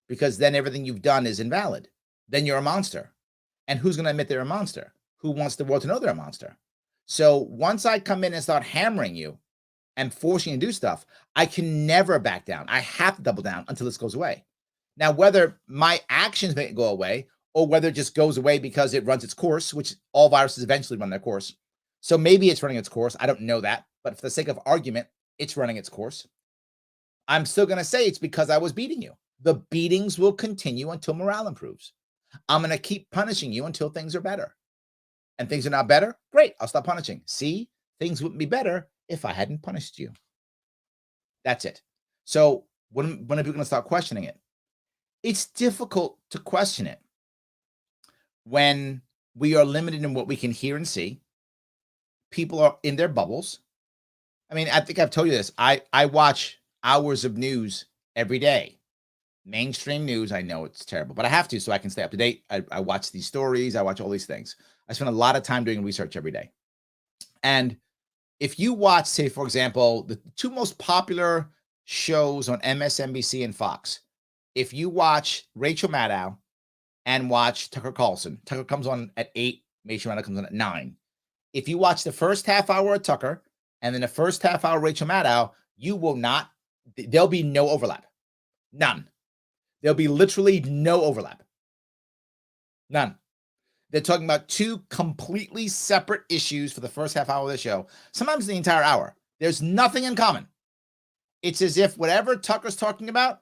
because then everything you've done is invalid. Then you're a monster. And who's going to admit they're a monster? Who wants the world to know they're a monster? So once I come in and start hammering you and forcing you to do stuff, I can never back down. I have to double down until this goes away. Now, whether my actions make it go away or whether it just goes away because it runs its course, which all viruses eventually run their course. So maybe it's running its course. I don't know that. But for the sake of argument, it's running its course. I'm still going to say it's because I was beating you. The beatings will continue until morale improves. I'm going to keep punishing you until things are better. And things are not better? Great. I'll stop punishing. See, things wouldn't be better if I hadn't punished you. That's it. So When are people going to start questioning it? It's difficult to question it when we are limited in what we can hear and see. People are in their bubbles. I mean, I think I've told you this. I watch hours of news every day. Mainstream news. I know it's terrible, but I have to so I can stay up to date. I watch these stories. I watch all these things. I spend a lot of time doing research every day. And if you watch, say, for example, the two most popular shows on MSNBC and Fox, if you watch Rachel Maddow and watch Tucker Carlson, Tucker comes on at 8, Rachel Maddow comes on at 9. If you watch the first half hour of Tucker and then the first half hour of Rachel Maddow, there'll be no overlap. None. There'll be literally no overlap. None. They're talking about two completely separate issues for the first half hour of the show, sometimes the entire hour. There's nothing in common. It's as if whatever Tucker's talking about,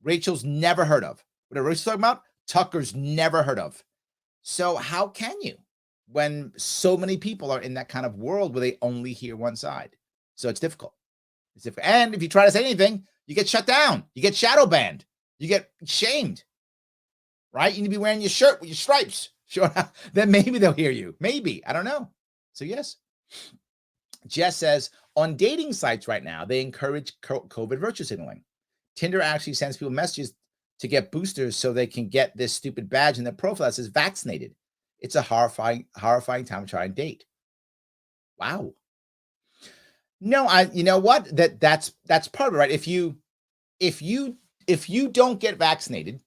Rachel's never heard of. Whatever Rachel's talking about, Tucker's never heard of. So how can you when so many people are in that kind of world where they only hear one side? So it's difficult. It's difficult. And if you try to say anything, you get shut down. You get shadow banned. You get shamed. Right? You need to be wearing your shirt with your stripes. Sure. Then maybe they'll hear you. Maybe. I don't know. So yes. Jess says, on dating sites right now, they encourage COVID virtue signaling. Tinder actually sends people messages to get boosters so they can get this stupid badge in their profile that says vaccinated. It's a horrifying time to try and date. Wow. No, you know what? That's part of it, right? If you don't get vaccinated,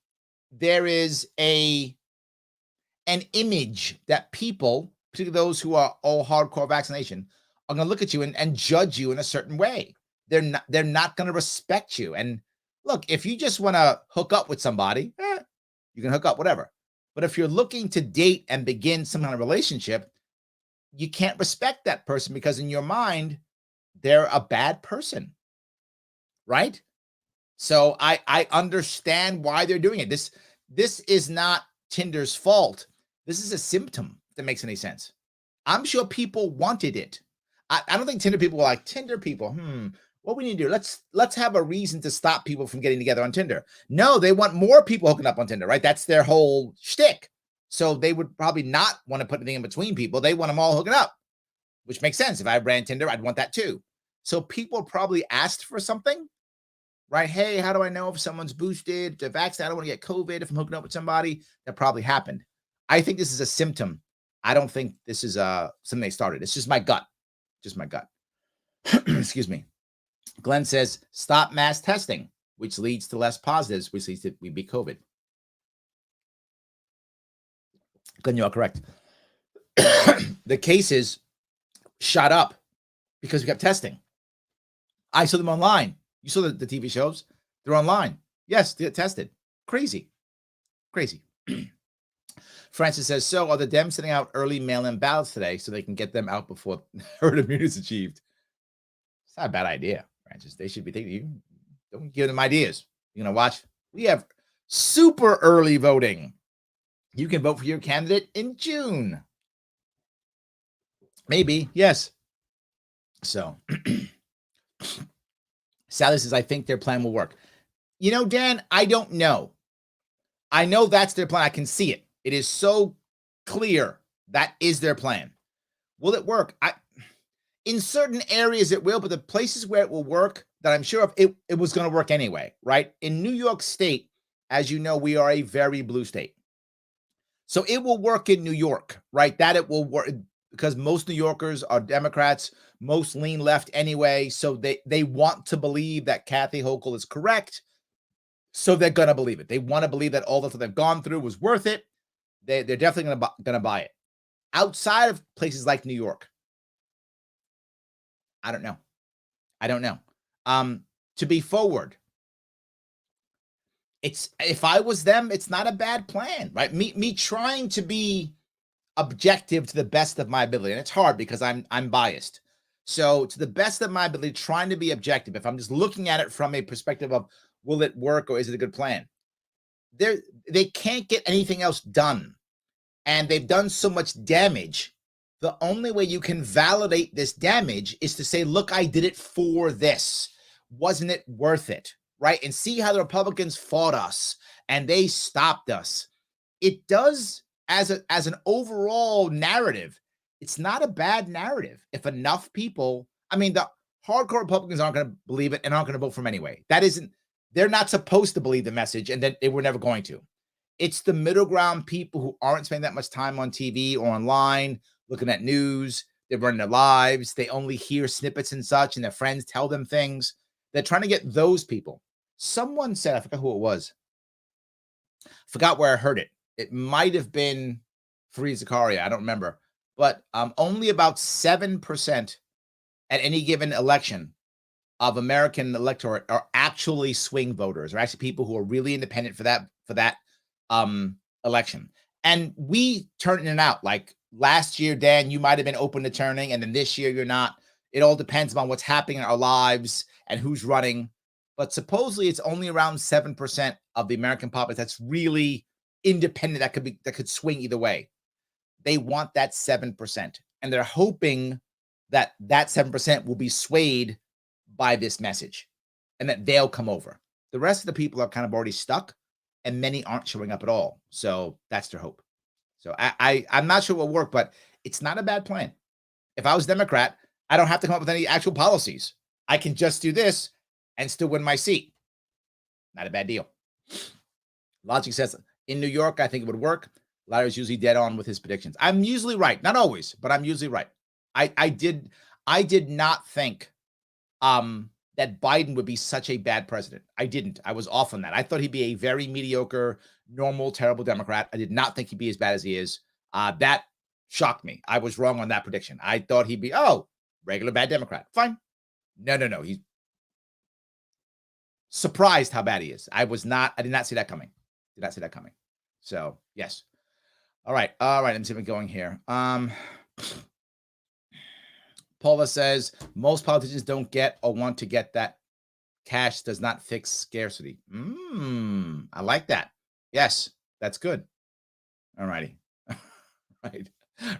there is an image that people, particularly those who are all hardcore vaccination, are going to look at you and judge you in a certain way. They're not going to respect you. And look, if you just want to hook up with somebody, you can hook up, whatever. But if you're looking to date and begin some kind of relationship, you can't respect that person because in your mind, they're a bad person, right? So I understand why they're doing it. This is not Tinder's fault. This is a symptom that makes any sense. I'm sure people wanted it. I don't think Tinder people were like, Tinder people, what we need to do, let's have a reason to stop people from getting together on Tinder. No, they want more people hooking up on Tinder, right? That's their whole shtick. So they would probably not want to put anything in between people. They want them all hooking up, which makes sense. If I ran Tinder, I'd want that too. So people probably asked for something, right? Hey, how do I know if someone's boosted to vaccine? I don't want to get COVID if I'm hooking up with somebody. That probably happened. I think this is a symptom. I don't think this is something they started. It's just my gut. Just my gut. Excuse me. Glenn says, stop mass testing, which leads to less positives, which leads to we beat COVID. Glenn, you are correct. The cases shot up because we kept testing. I saw them online. You saw the TV shows. They're online. Yes, they get tested. Crazy. Francis says, so are the Dems sending out early mail-in ballots today so they can get them out before herd immunity is achieved? It's not a bad idea, Francis. They should be thinking, you don't give them ideas. You're going to watch. We have super early voting. You can vote for your candidate in June. Maybe, yes. So, Sally says, I think their plan will work. You know, Dan, I don't know. I know that's their plan. I can see it. It is so clear that is their plan. Will it work? In certain areas it will, but the places where it will work that I'm sure of, it was going to work anyway, right? In New York State, as you know, we are a very blue state. So it will work in New York, right? That it will work because most New Yorkers are Democrats, most lean left anyway. So they want to believe that Kathy Hochul is correct. So they're going to believe it. They want to believe that all the stuff they've gone through was worth it. They're definitely going to buy it. Outside of places like New York, I don't know. To be forward, if I was them, it's not a bad plan, right? Me trying to be objective to the best of my ability, and it's hard because I'm biased. So to the best of my ability, trying to be objective. If I'm just looking at it from a perspective of will it work or is it a good plan? They can't get anything else done. And they've done so much damage. The only way you can validate this damage is to say, look, I did it for this. Wasn't it worth it? right, and see how the Republicans fought us and they stopped us. It does, as an overall narrative, it's not a bad narrative. If enough people, I mean, the hardcore Republicans aren't going to believe it and aren't going to vote for him anyway. They're not supposed to believe the message, and then they were never going to. It's the middle ground people who aren't spending that much time on TV or online, looking at news. They're running their lives. They only hear snippets and such, and their friends tell them things. They're trying to get those people. Someone said, I forgot who it was. Forgot where I heard it. It might have been Fareed Zakaria. I don't remember. But only about 7% at any given election of American electorate are actually swing voters, or actually people who are really independent for that election. And we turn in and out. Like last year, Dan, you might have been open to turning, and then this year you're not. It all depends on what's happening in our lives and who's running. But supposedly it's only around 7% of the American populace that's really independent, that could swing either way. They want that 7%. And they're hoping that 7% will be swayed by this message and that they'll come over. The rest of the people are kind of already stuck, and many aren't showing up at all. So that's their hope. So I'm not sure what will work, but it's not a bad plan. If I was Democrat, I don't have to come up with any actual policies. I can just do this and still win my seat. Not a bad deal. Logic says, in New York, I think it would work. Larry's usually dead on with his predictions. I'm usually right. Not always, but I'm usually right. I did not think that Biden would be such a bad president. I didn't. I was off on that. I thought he'd be a very mediocre, normal, terrible Democrat. I did not think he'd be as bad as he is. That shocked me. I was wrong on that prediction. I thought he'd be, regular bad Democrat. Fine. No. He's surprised how bad he is. I did not see that coming. So, yes. All right. Let me see if I'm going here. Paula says, most politicians don't get or want to get that. Cash does not fix scarcity. I like that. Yes, that's good. All righty. Right.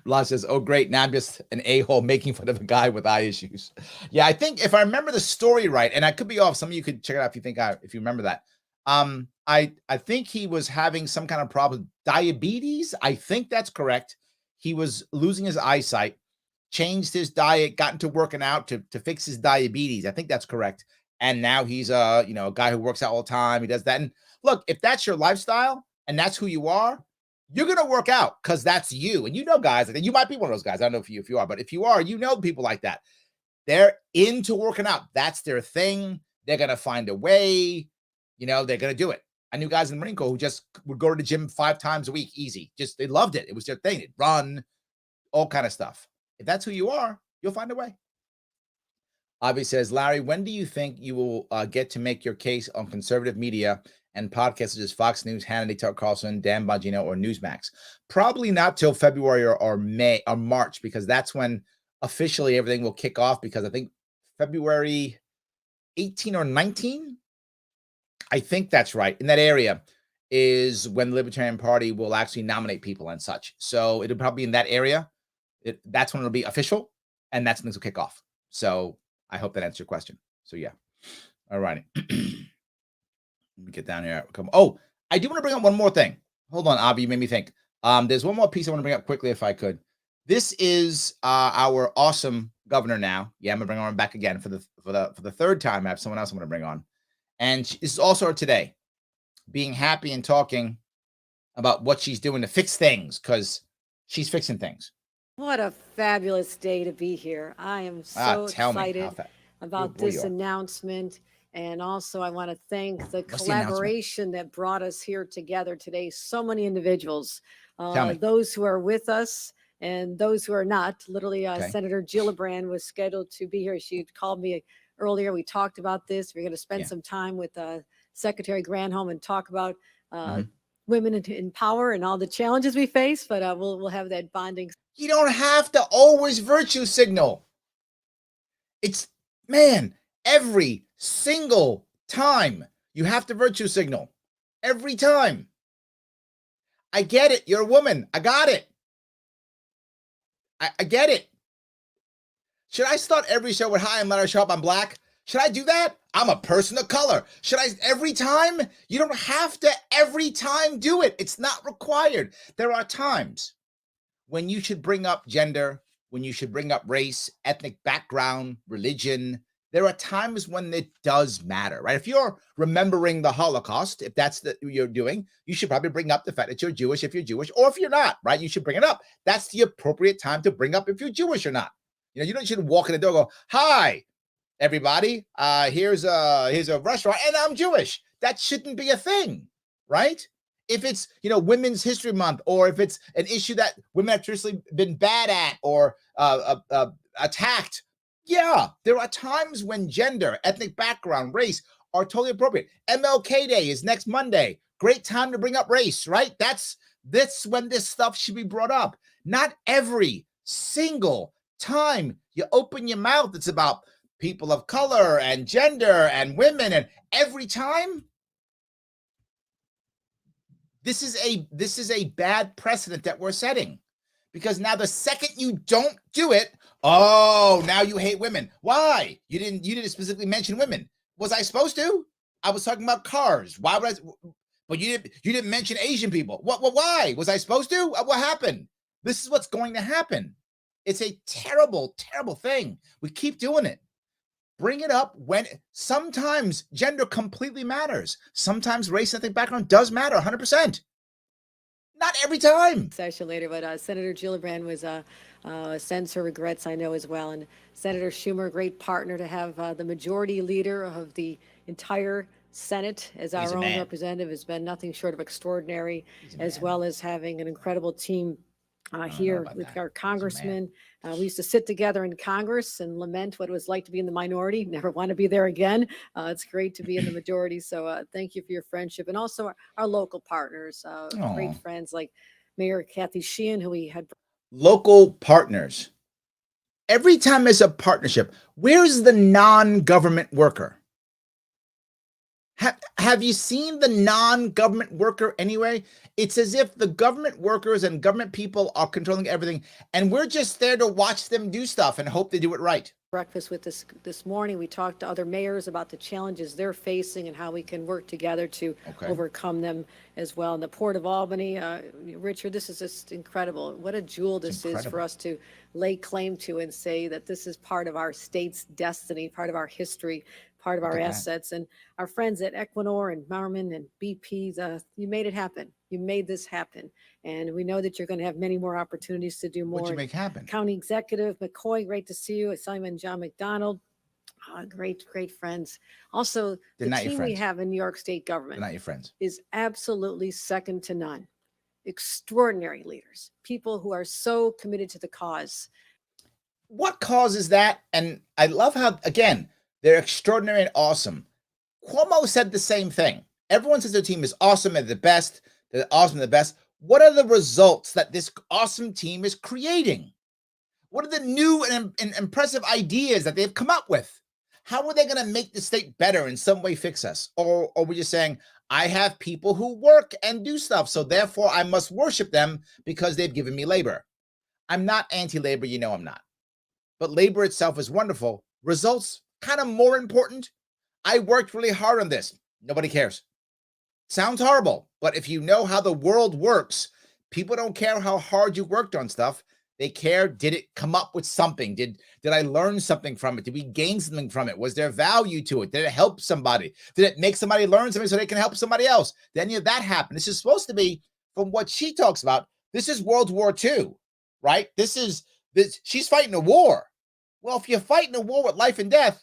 Raj says, oh, great. Now I'm just an a-hole making fun of a guy with eye issues. Yeah, I think if I remember the story right, and I could be off, some of you could check it out if you remember that. I think he was having some kind of problem, diabetes. I think that's correct. He was losing his eyesight, changed his diet, got into working out to fix his diabetes. I think that's correct. And now he's a guy who works out all the time. He does that. And look, if that's your lifestyle and that's who you are, you're going to work out because that's you. And guys like that. You might be one of those guys. I don't know if you are, but if you are, people like that. They're into working out. That's their thing. They're going to find a way. They're going to do it. I knew guys in the Marine Corps who just would go to the gym 5 times a week, easy. Just, they loved it. It was their thing. They'd run, all kind of stuff. If that's who you are, you'll find a way. Avi says, Larry, when do you think you will get to make your case on conservative media and podcasts such as Fox News, Hannity, Tucker Carlson, Dan Bongino, or Newsmax? Probably not till February or May or March, because that's when officially everything will kick off, because I think February 18 or 19, I think that's right, in that area is when the Libertarian Party will actually nominate people and such. So it'll probably be in that area. That's when it'll be official, and that's when things will kick off. So I hope that answers your question. So yeah. All righty. Let me get down here. Oh, I do want to bring up one more thing. Hold on, Avi, you made me think. There's one more piece I want to bring up quickly if I could. This is our awesome governor now. Yeah, I'm gonna bring her on back again for the third time. I have someone else I'm gonna bring on. And this is also her today, being happy and talking about what she's doing to fix things, because she's fixing things. What a fabulous day to be here. I am so excited about this announcement. And also, I want to thank the collaboration that brought us here together today. So many individuals, those who are with us and those who are not. Literally, Senator Gillibrand was scheduled to be here. She called me earlier. We talked about this. We're going to spend some time with Secretary Granholm and talk about women in power and all the challenges we face. But we'll have that bonding. You don't have to always virtue signal. It's, every single time you have to virtue signal. Every time. I get it. You're a woman. I got it. I get it. Should I start every show with, hi, I'm Larry Sharpe, I'm black? Should I do that? I'm a person of color. Should I every time? You don't have to every time do it. It's not required. There are times when you should bring up gender, when you should bring up race, ethnic background, religion. There are times when it does matter, right? If you're remembering the Holocaust, if that's what you're doing, you should probably bring up the fact that you're Jewish if you're Jewish, or if you're not, right? You should bring it up. That's the appropriate time to bring up if you're Jewish or not. You know, you don't should walk in the door and go, "Hi, everybody, here's a restaurant, and I'm Jewish." That shouldn't be a thing, right? If it's, you know, Women's History Month, or if it's an issue that women have traditionally been bad at or attacked, yeah, there are times when gender, ethnic background, race are totally appropriate. MLK Day is next Monday. Great time to bring up race, right? That's when this stuff should be brought up. Not every single time you open your mouth, it's about people of color and gender and women, and every time. This is a bad precedent that we're setting, because now the second you don't do it, oh, now you hate women. Why? You didn't specifically mention women. Was I supposed to? I was talking about cars. Why would I? But you didn't mention Asian people. What? Why? Was I supposed to? What happened? This is what's going to happen. It's a terrible, terrible thing. We keep doing it. Bring it up when sometimes gender completely matters. Sometimes race and ethnic background does matter 100%. Not every time. Session later, but Senator Gillibrand sends her regrets, I know, as well. And Senator Schumer, great partner to have the majority leader of the entire Senate as our own representative, has been nothing short of extraordinary, as well as having an incredible team here with our congressmen. We used to sit together in Congress and lament what it was like to be in the minority. Never want to be there again. It's great to be in the majority. So thank you for your friendship. And also our local partners, great friends like Mayor Kathy Sheehan, who we had. Local partners. Every time there's a partnership, where's the non-government worker? Have you seen the non-government worker anyway? It's as if the government workers and government people are controlling everything, and we're just there to watch them do stuff and hope they do it right. Breakfast with this morning, we talked to other mayors about the challenges they're facing and how we can work together to overcome them as well. In the Port of Albany, Richard, this is just incredible. What a jewel this is for us to lay claim to and say that this is part of our state's destiny, part of our history, part of our assets. And our friends at Equinor and Marmon and BP, you made it happen. You made this happen. And we know that you're going to have many more opportunities to do more. What'd you make happen? County Executive McCoy, great to see you. Simon John McDonald, great friends. Also, the team we have in New York State government, they're not your friends, is absolutely second to none. Extraordinary leaders, people who are so committed to the cause. What causes that? And I love how, again, they're extraordinary and awesome. Cuomo said the same thing. Everyone says their team is awesome and the best. They're awesome and the best. What are the results that this awesome team is creating? What are the new and impressive ideas that they've come up with? How are they going to make the state better, in some way fix us? Or are we just saying, I have people who work and do stuff, so therefore I must worship them because they've given me labor? I'm not anti-labor, you know I'm not. But labor itself is wonderful. Results, kind of more important. I worked really hard on this. Nobody cares. Sounds horrible, but if you know how the world works, people don't care how hard you worked on stuff. They care, did it come up with something? Did I learn something from it? Did we gain something from it? Was there value to it? Did it help somebody? Did it make somebody learn something so they can help somebody else? Did any of that happen? This is supposed to be, from what she talks about, this is World War II, right? She's fighting a war. Well, if you're fighting a war with life and death,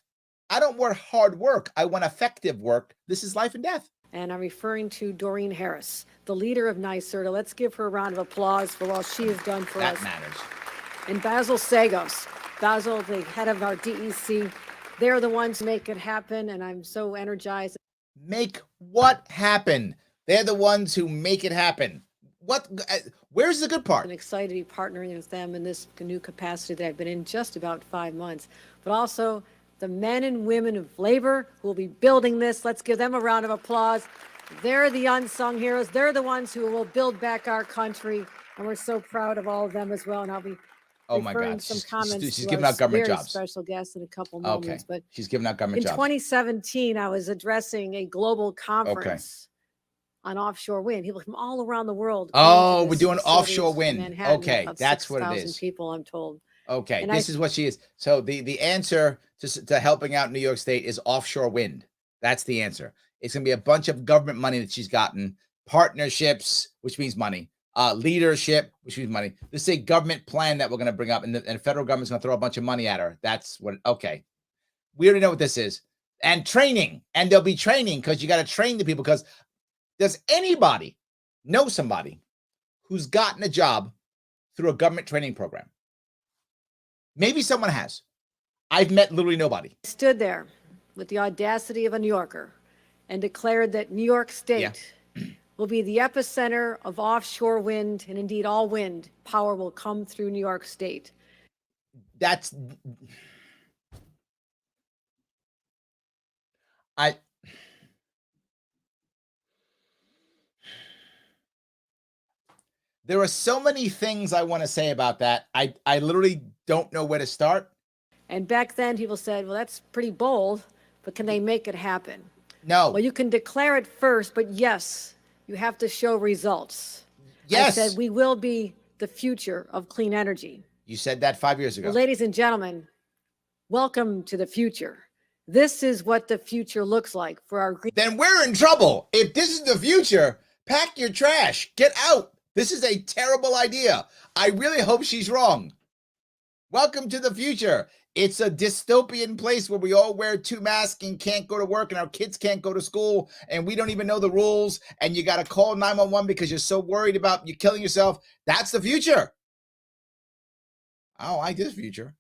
I don't want hard work. I want effective work. This is life and death. And I'm referring to Doreen Harris, the leader of NYSERDA. Let's give her a round of applause for all she has done for us. That matters. And Basil Sagos. Basil, the head of our DEC. They're the ones who make it happen, and I'm so energized. Make what happen? They're the ones who make it happen. Where's the good part? I'm excited to be partnering with them in this new capacity that I've been in just about 5 months, but also the men and women of labor who will be building this. Let's give them a round of applause. They're the unsung heroes. They're the ones who will build back our country, and we're so proud of all of them as well. And I'll be Oh my referring God. some She's comments to giving our out government very jobs. special guest in a couple Okay. moments. But She's giving out government in jobs. 2017, I was addressing a global Okay. conference on offshore wind. People from all around the world. Oh, we're doing offshore wind. Manhattan, Okay, about that's what it 6,000 is. people, I'm told. Okay, And this is what she is. So the answer to helping out New York State is offshore wind. That's the answer. It's going to be a bunch of government money that she's gotten, partnerships, which means money, leadership, which means money. This is a government plan that we're going to bring up, and the federal government's going to throw a bunch of money at her. That's what, okay. We already know what this is. And training, and there'll be training because you got to train the people. Because does anybody know somebody who's gotten a job through a government training program? Maybe someone has. I've met literally nobody. Stood there with the audacity of a New Yorker and declared that New York State will be the epicenter of offshore wind, and indeed all wind power will come through New York State. That's there are so many things I want to say about that. I literally don't know where to start. And back then people said, well, that's pretty bold, but can they make it happen? No. Well, you can declare it first, but yes, you have to show results. Yes. I said we will be the future of clean energy. You said that 5 years ago. Well, ladies and gentlemen, welcome to the future. This is what the future looks like for our green. Then we're in trouble. If this is the future, pack your trash. Get out. This is a terrible idea. I really hope she's wrong. Welcome to the future. It's a dystopian place where we all wear 2 masks and can't go to work, and our kids can't go to school, and we don't even know the rules, and you got to call 911 because you're so worried about you killing yourself. That's the future. I don't like this future.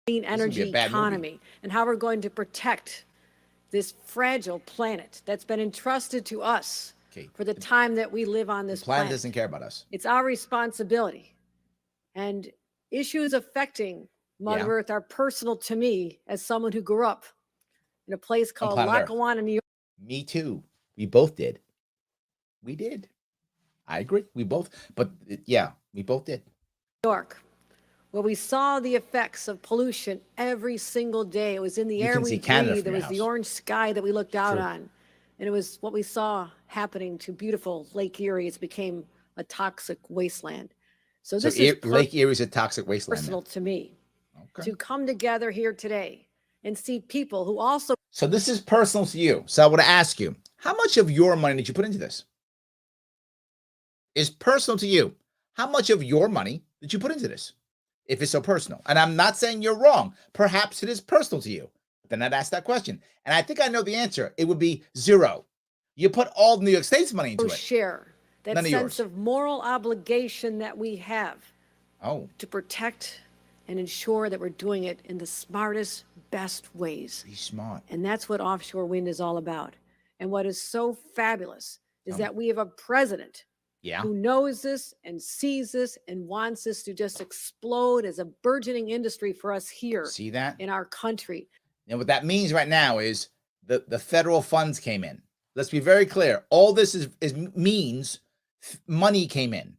Clean energy economy and how we're going to protect this fragile planet that's been entrusted to us for the time that we live on this planet. The planet doesn't care about us. It's our responsibility. And issues affecting Mother Earth are personal to me as someone who grew up in a place called Lackawanna, New York. Me too. We both did. We did. I agree. We both, but yeah, we both did. New York, where we saw the effects of pollution every single day. It was in the air we breathed. There was the orange sky that we looked out on. And it was what we saw happening to beautiful Lake Erie. It became a toxic wasteland. So this is Lake Erie is a toxic wasteland. Personal to me. To come together here today and see people who also. So this is personal to you. So I want to ask you, how much of your money did you put into this? It's personal to you. How much of your money did you put into this? If it's so personal. And I'm not saying you're wrong. Perhaps it is personal to you. Then I'd ask that question. And I think I know the answer. It would be 0. You put all New York State's money into it. Share that sense of moral obligation that we have to protect and ensure that we're doing it in the smartest, best ways. Be smart. And that's what offshore wind is all about. And what is so fabulous is that we have a president who knows this and sees this and wants this to just explode as a burgeoning industry for us here. See that? In our country. And what that means right now is the federal funds came in. Let's be very clear. All this means money came in.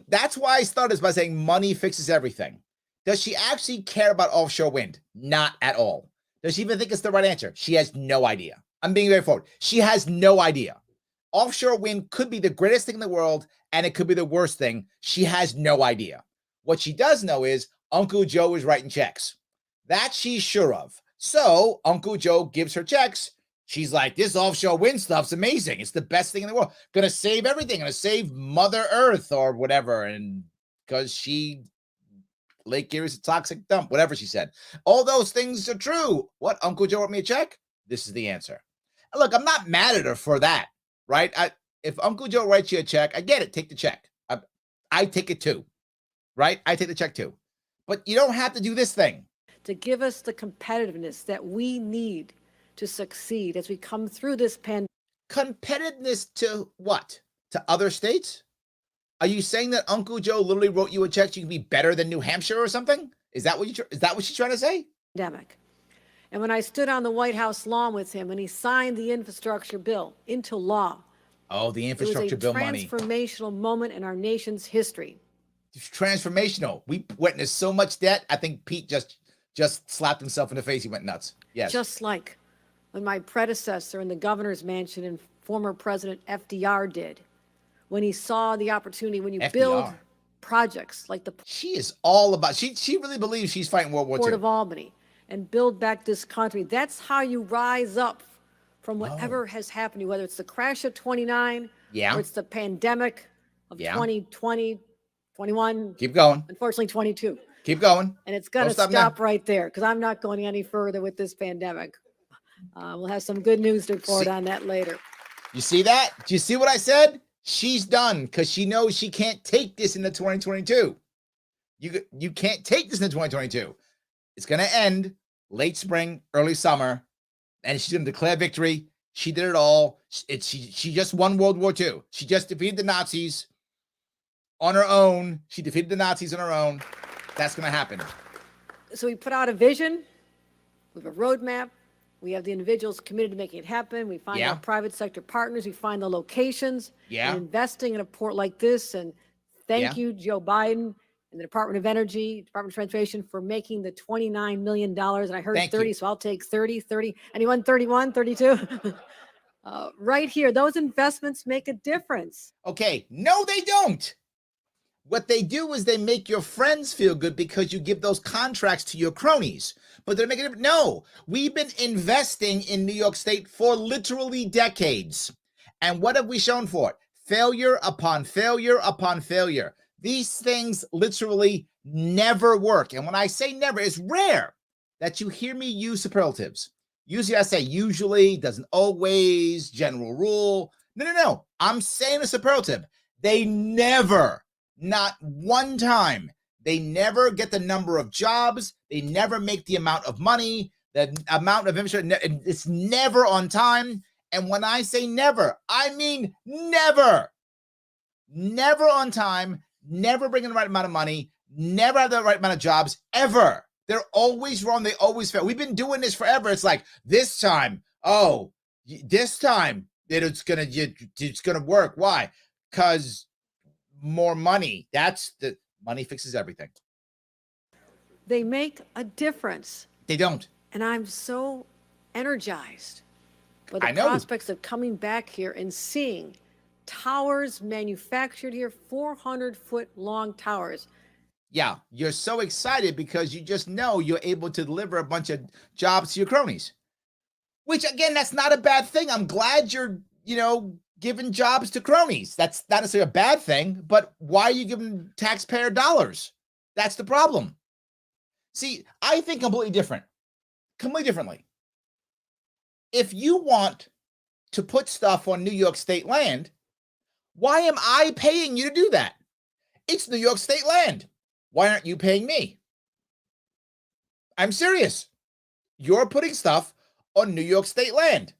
That's why I started by saying money fixes everything. Does she actually care about offshore wind? Not at all. Does she even think it's the right answer? She has no idea. I'm being very forward. She has no idea. Offshore wind could be the greatest thing in the world, and it could be the worst thing. She has no idea. What she does know is Uncle Joe is writing checks. That she's sure of. So Uncle Joe gives her checks. She's like, this offshore wind stuff's amazing. It's the best thing in the world. Gonna save everything. Gonna save Mother Earth or whatever. And because Lake Erie's a toxic dump, whatever she said. All those things are true. What? Uncle Joe wrote me a check? This is the answer. And look, I'm not mad at her for that, right? If Uncle Joe writes you a check, I get it. Take the check. I take it too, right? I take the check too. But you don't have to do this thing. To give us the competitiveness that we need to succeed as we come through this pandemic. Competitiveness to what? To other states? Are you saying that Uncle Joe literally wrote you a check so you can be better than New Hampshire or something? Is that what she's trying to say? Pandemic. And when I stood on the White House lawn with him and he signed the infrastructure bill into law. Oh, the infrastructure bill money. It was a transformational moment in our nation's history. Transformational. We witnessed so much debt. I think Pete just slapped himself in the face. He went nuts. Yes. Just like when my predecessor in the governor's mansion and former President FDR did, when he saw the opportunity, when you build projects like the... She is all about, she really believes she's fighting World War II. Port of Albany, and build back this country. That's how you rise up from whatever has happened to you, whether it's the crash of 29, or it's the pandemic of 2020, 21. Keep going. Unfortunately, 22. Keep going. And it's going to stop right there, because I'm not going any further with this pandemic. We'll have some good news to report on that later. You see that? Do you see what I said? She's done, because she knows she can't take this into 2022. You can't take this into 2022. It's going to end late spring, early summer, and she's going to declare victory. She did it all. She just won World War II. She just defeated the Nazis on her own. She defeated the Nazis on her own. That's going to happen. So we put out a vision. We have a roadmap. We have the individuals committed to making it happen. We find our private sector partners. We find the locations. And investing in a port like this. And thank you, Joe Biden and the Department of Energy, Department of Transportation, for making the $29 million. And I heard 30, so I'll take 30. Anyone 31, 32? Right here, those investments make a difference. Okay, no, they don't. What they do is they make your friends feel good because you give those contracts to your cronies. But they're making it. No, we've been investing in New York State for literally decades. And what have we shown for it? Failure upon failure upon failure. These things literally never work. And when I say never, it's rare that you hear me use superlatives. Usually I say usually, doesn't always, general rule. No. I'm saying a superlative. They never, not one time, they never get the number of jobs. They never make the amount of money, the amount of infrastructure. It's never on time. And when I say never, I mean never. Never on time. Never bringing the right amount of money, never have the right amount of jobs, ever. They're always wrong. They always fail. We've been doing this forever. It's like this time, it's gonna work. Why? Because more money. That's the money fixes everything. They make a difference. They don't. And I'm so energized by the prospects of coming back here and seeing towers manufactured here, 400-foot long towers. Yeah, you're so excited because you just know you're able to deliver a bunch of jobs to your cronies. Which, again, that's not a bad thing. I'm glad you're, giving jobs to cronies. That's not necessarily a bad thing, but why are you giving taxpayer dollars? That's the problem. See, I think completely differently. If you want to put stuff on New York State land, why am I paying you to do that? It's New York State land. Why aren't you paying me? I'm serious. You're putting stuff on New York State land.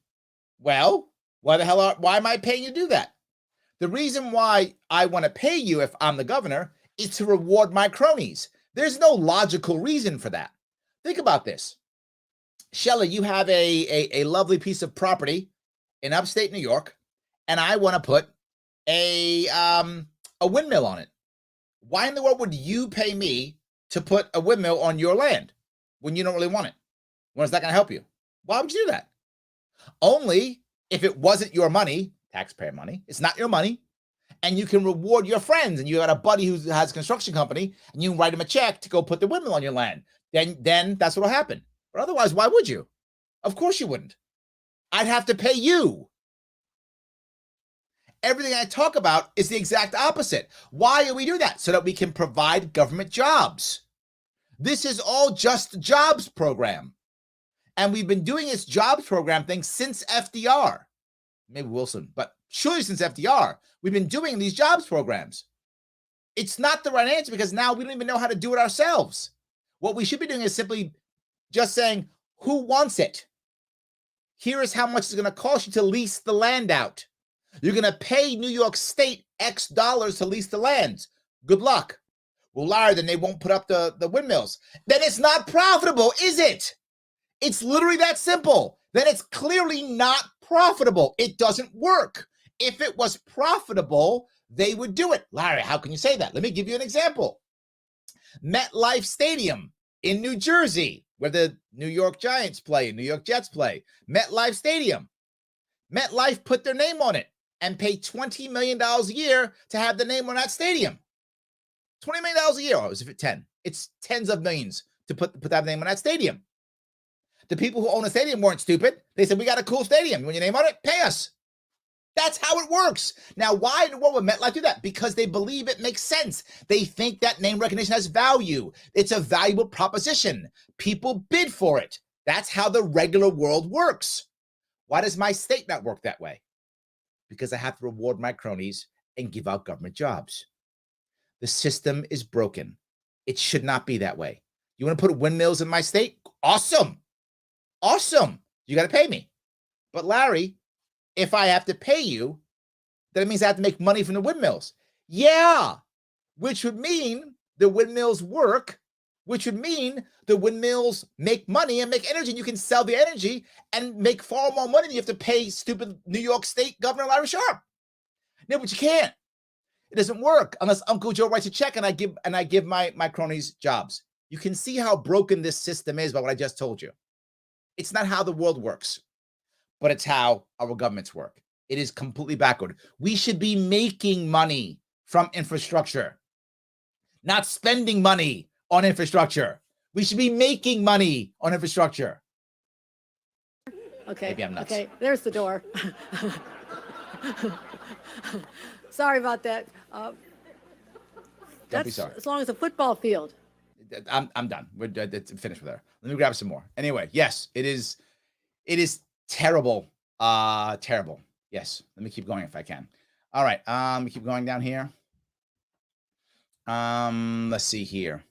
Well, why am I paying you to do that? The reason why I want to pay you if I'm the governor is to reward my cronies. There's no logical reason for that. Think about this. Shelley, you have a lovely piece of property in upstate New York, and I want to put a windmill on it. Why in the world would you pay me to put a windmill on your land when you don't really want it? When is that going to help you? Why would you do that? Only if it wasn't your money, taxpayer money. It's not your money. And you can reward your friends, and you got a buddy who has a construction company, and you can write him a check to go put the windmill on your land. Then that's what will happen. But otherwise, why would you? Of course you wouldn't. I'd have to pay you. Everything I talk about is the exact opposite. Why do we do that? So that we can provide government jobs. This is all just jobs program. And we've been doing this jobs program thing since FDR. Maybe Wilson, but surely since FDR. We've been doing these jobs programs. It's not the right answer because now we don't even know how to do it ourselves. What we should be doing is simply just saying, who wants it? Here is how much it's going to cost you to lease the land out. You're going to pay New York State X dollars to lease the lands. Good luck. Well, Larry, then they won't put up the windmills. Then it's not profitable, is it? It's literally that simple. Then it's clearly not profitable. It doesn't work. If it was profitable, they would do it. Larry, how can you say that? Let me give you an example. MetLife Stadium in New Jersey, where the New York Giants play and New York Jets play. MetLife Stadium. MetLife put their name on it and paid $20 million a year to have the name on that stadium. $20 million a year. Or was it 10? It's tens of millions to put that name on that stadium. The people who own the stadium weren't stupid. They said, we got a cool stadium. You want your name on it? Pay us. That's how it works. Now, why in the world would MetLife do that? Because they believe it makes sense. They think that name recognition has value. It's a valuable proposition. People bid for it. That's how the regular world works. Why does my state not work that way? Because I have to reward my cronies and give out government jobs. The system is broken. It should not be that way. You want to put windmills in my state? Awesome. Awesome. You got to pay me. But Larry, if I have to pay you, then it means I have to make money from the windmills. Yeah, which would mean the windmills work, which would mean the windmills make money and make energy, and you can sell the energy and make far more money than you have to pay stupid New York State Governor Larry Sharpe. No, but you can't. It doesn't work unless Uncle Joe writes a check and I give my cronies jobs. You can see how broken this system is by what I just told you. It's not how the world works, but it's how our governments work. It is completely backward. We should be making money from infrastructure, not spending money on infrastructure. We should be making money on infrastructure. Okay. Maybe I'm nuts. Okay, there's the door. Sorry about that. Don't be sorry. As long as a football field. I'm done. We're finished with her. Let me grab some more. Anyway, yes, it is terrible. Terrible. Yes. Let me keep going if I can. All right. Keep going down here. Let's see here.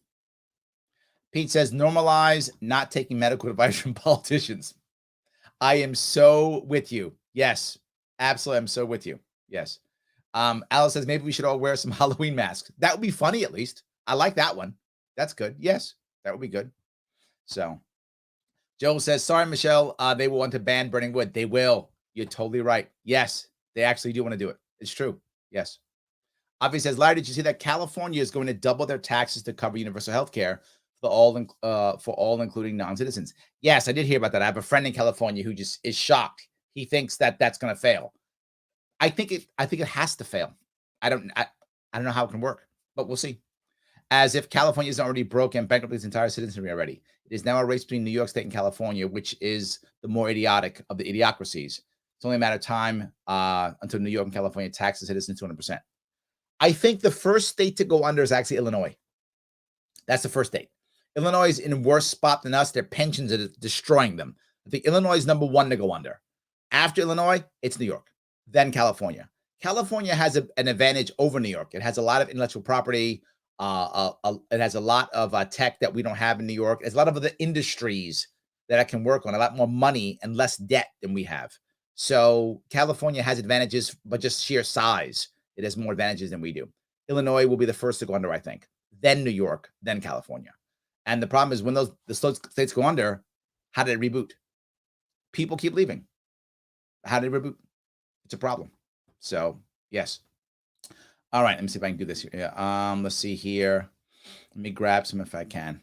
Pete says, normalize not taking medical advice from politicians. I am so with you. Yes, absolutely. I'm so with you. Yes. Alice says, maybe we should all wear some Halloween masks. That would be funny, at least. I like that one. That's good. Yes, that would be good. So Joel says, sorry, Michelle. They will want to ban burning wood. They will. You're totally right. Yes, they actually do want to do it. It's true. Yes. Avi says, Larry, did you see that California is going to double their taxes to cover universal health care for all, including non-citizens? Yes, I did hear about that. I have a friend in California who just is shocked. He thinks that that's going to fail. I think it has to fail. I don't know how it can work, but we'll see. As if California is already broke and bankrupt its entire citizenry already. It is now a race between New York State and California, which is the more idiotic of the idiocracies. It's only a matter of time until New York and California tax the citizens 200%. I think the first state to go under is actually Illinois. That's the first state. Illinois is in a worse spot than us. Their pensions are destroying them. I think Illinois is number one to go under. After Illinois, it's New York, then California. California has an advantage over New York. It has a lot of intellectual property. It has a lot of tech that we don't have in New York. There's a lot of other industries that I can work on, a lot more money and less debt than we have. So California has advantages, but just sheer size, it has more advantages than we do. Illinois will be the first to go under, I think, then New York, then California. And the problem is when the states go under, how do they reboot? People keep leaving. How do they reboot? It's a problem. So, yes. All right, let me see if I can do this here. Yeah, let's see here. Let me grab some if I can.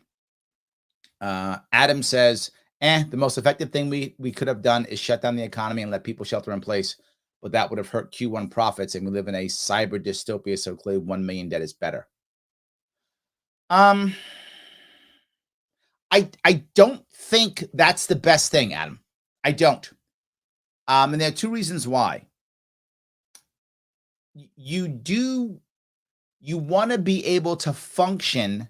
Adam says, the most effective thing we could have done is shut down the economy and let people shelter in place, but that would have hurt Q1 profits, and we live in a cyber dystopia, so clearly 1 million dead is better. I don't think that's the best thing, Adam. I don't. And there are two reasons why. You want to be able to function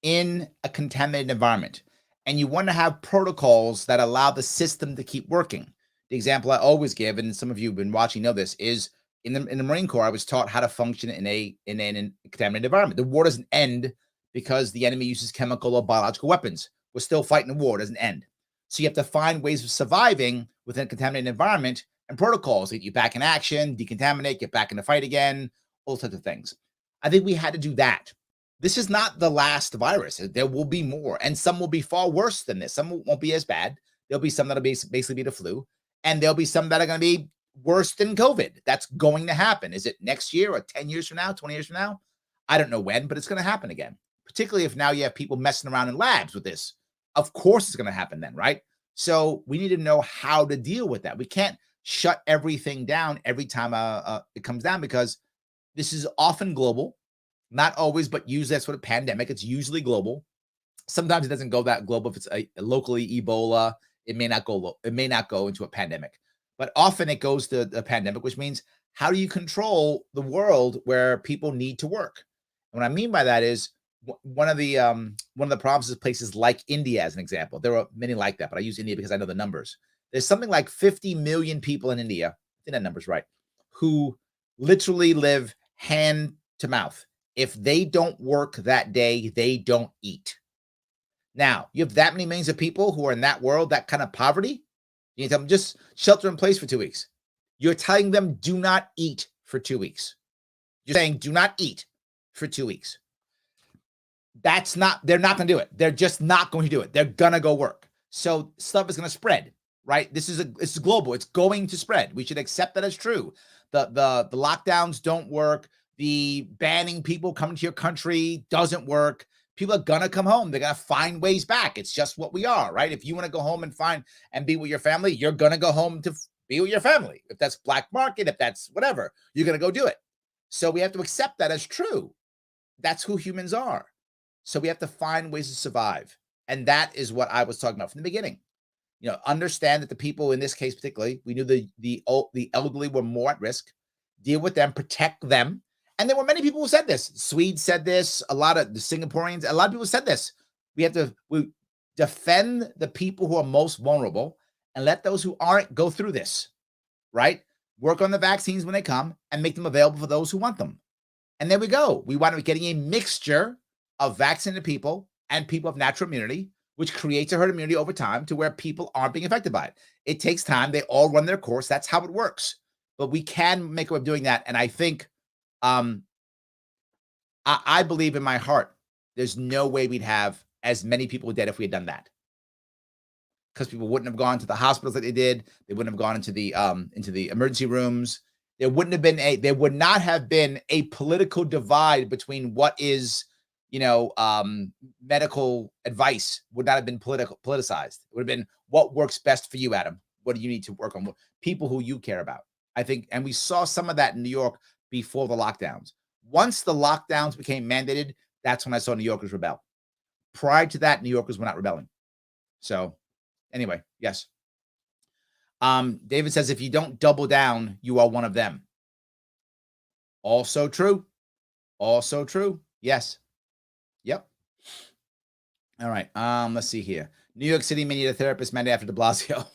in a contaminated environment, and you want to have protocols that allow the system to keep working. The example I always give, and some of you have been watching know this, is in the Marine Corps, I was taught how to function in a contaminated environment. The war doesn't end because the enemy uses chemical or biological weapons. We're still fighting the war. It doesn't end. So you have to find ways of surviving within a contaminated environment and protocols that get you back in action, decontaminate, get back in the fight again, all sorts of things. I think we had to do that. This is not the last virus. There will be more, and some will be far worse than this. Some won't be as bad. There'll be some that'll basically be the flu, and there'll be some that are going to be worse than COVID. That's going to happen. Is it next year or 10 years from now, 20 years from now? I don't know when, but it's going to happen again. Particularly if now you have people messing around in labs with this. Of course it's going to happen then, right? So we need to know how to deal with that. We can't shut everything down every time it comes down, because this is often global. Not always, but usually that's what a pandemic. It's usually global. Sometimes it doesn't go that global. If it's a locally Ebola, it may not go. It may not go into a pandemic, but often it goes to a pandemic, which means how do you control the world where people need to work? And what I mean by that is one of the problems is places like India, as an example. There are many like that, but I use India because I know the numbers. There's something like 50 million people in India, I think that number's right, who literally live hand to mouth. If they don't work that day, they don't eat. Now, you have that many millions of people who are in that world, that kind of poverty. You tell them just shelter in place for 2 weeks. You're telling them do not eat for 2 weeks. You're saying do not eat for 2 weeks. They're not going to do it. They're just not going to do it. They're going to go work. So stuff is going to spread, right? This is global. It's going to spread. We should accept that as true. The lockdowns don't work. The banning people coming to your country doesn't work. People are going to come home. They're going to find ways back. It's just what we are, right? If you want to go home and be with your family, you're going to go home to be with your family. If that's black market, if that's whatever, you're going to go do it. So we have to accept that as true. That's who humans are. So we have to find ways to survive. And that is what I was talking about from the beginning. Understand that the people in this case, particularly, we knew the elderly were more at risk. Deal with them, protect them. And there were many people who said this. Swedes said this. A lot of the Singaporeans, a lot of people said this. We defend the people who are most vulnerable and let those who aren't go through this, right? Work on the vaccines when they come and make them available for those who want them. And there we go. We wind up getting a mixture of vaccinated people and people of natural immunity, which creates a herd immunity over time to where people aren't being affected by it. It takes time. They all run their course. That's how it works. But we can make a way of doing that. And I think, I believe in my heart, there's no way we'd have as many people dead if we had done that. Because people wouldn't have gone to the hospitals that they did. They wouldn't have gone into the emergency rooms. There would not have been a political divide between what is, medical advice would not have been politicized. It would have been what works best for you, Adam. What do you need to work on? People who you care about. I think, and we saw some of that in New York before the lockdowns. Once the lockdowns became mandated, that's when I saw New Yorkers rebel. Prior to that, New Yorkers were not rebelling. So anyway, yes. David says, if you don't double down, you are one of them. Also true. Also true. Yes. Yep. All right. Let's see here. New York City may need a therapist Monday after de Blasio.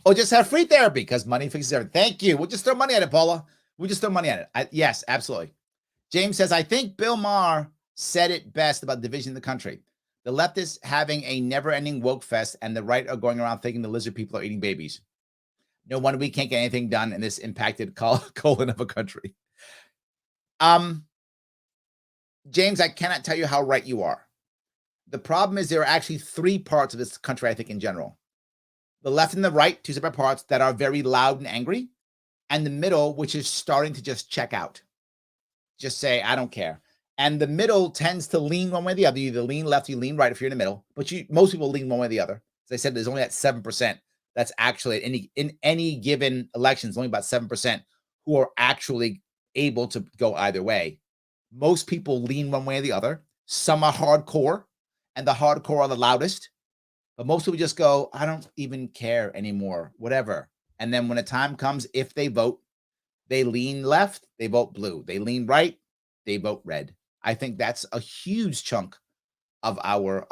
Or just have free therapy because money fixes everything. Thank you. We'll just throw money at it, Paula. We'll just throw money at it. Yes, absolutely. James says, I think Bill Maher said it best about division in the country. The left is having a never-ending woke fest, and the right are going around thinking the lizard people are eating babies. No wonder we can't get anything done in this impacted colon of a country. James, I cannot tell you how right you are. The problem is there are actually three parts of this country, I think, in general. The left and the right, two separate parts that are very loud and angry, and the middle, which is starting to just check out. Just say, I don't care. And the middle tends to lean one way or the other. You either lean left, you lean right if you're in the middle, but most people lean one way or the other. As I said, there's only that 7% that's actually in any given election, it's only about 7% who are actually able to go either way. Most people lean one way or the other. Some are hardcore, and the hardcore are the loudest. But most people just go, I don't even care anymore, whatever. And then when the time comes, if they vote, they lean left, they vote blue. They lean right, they vote red. I think that's a huge chunk of our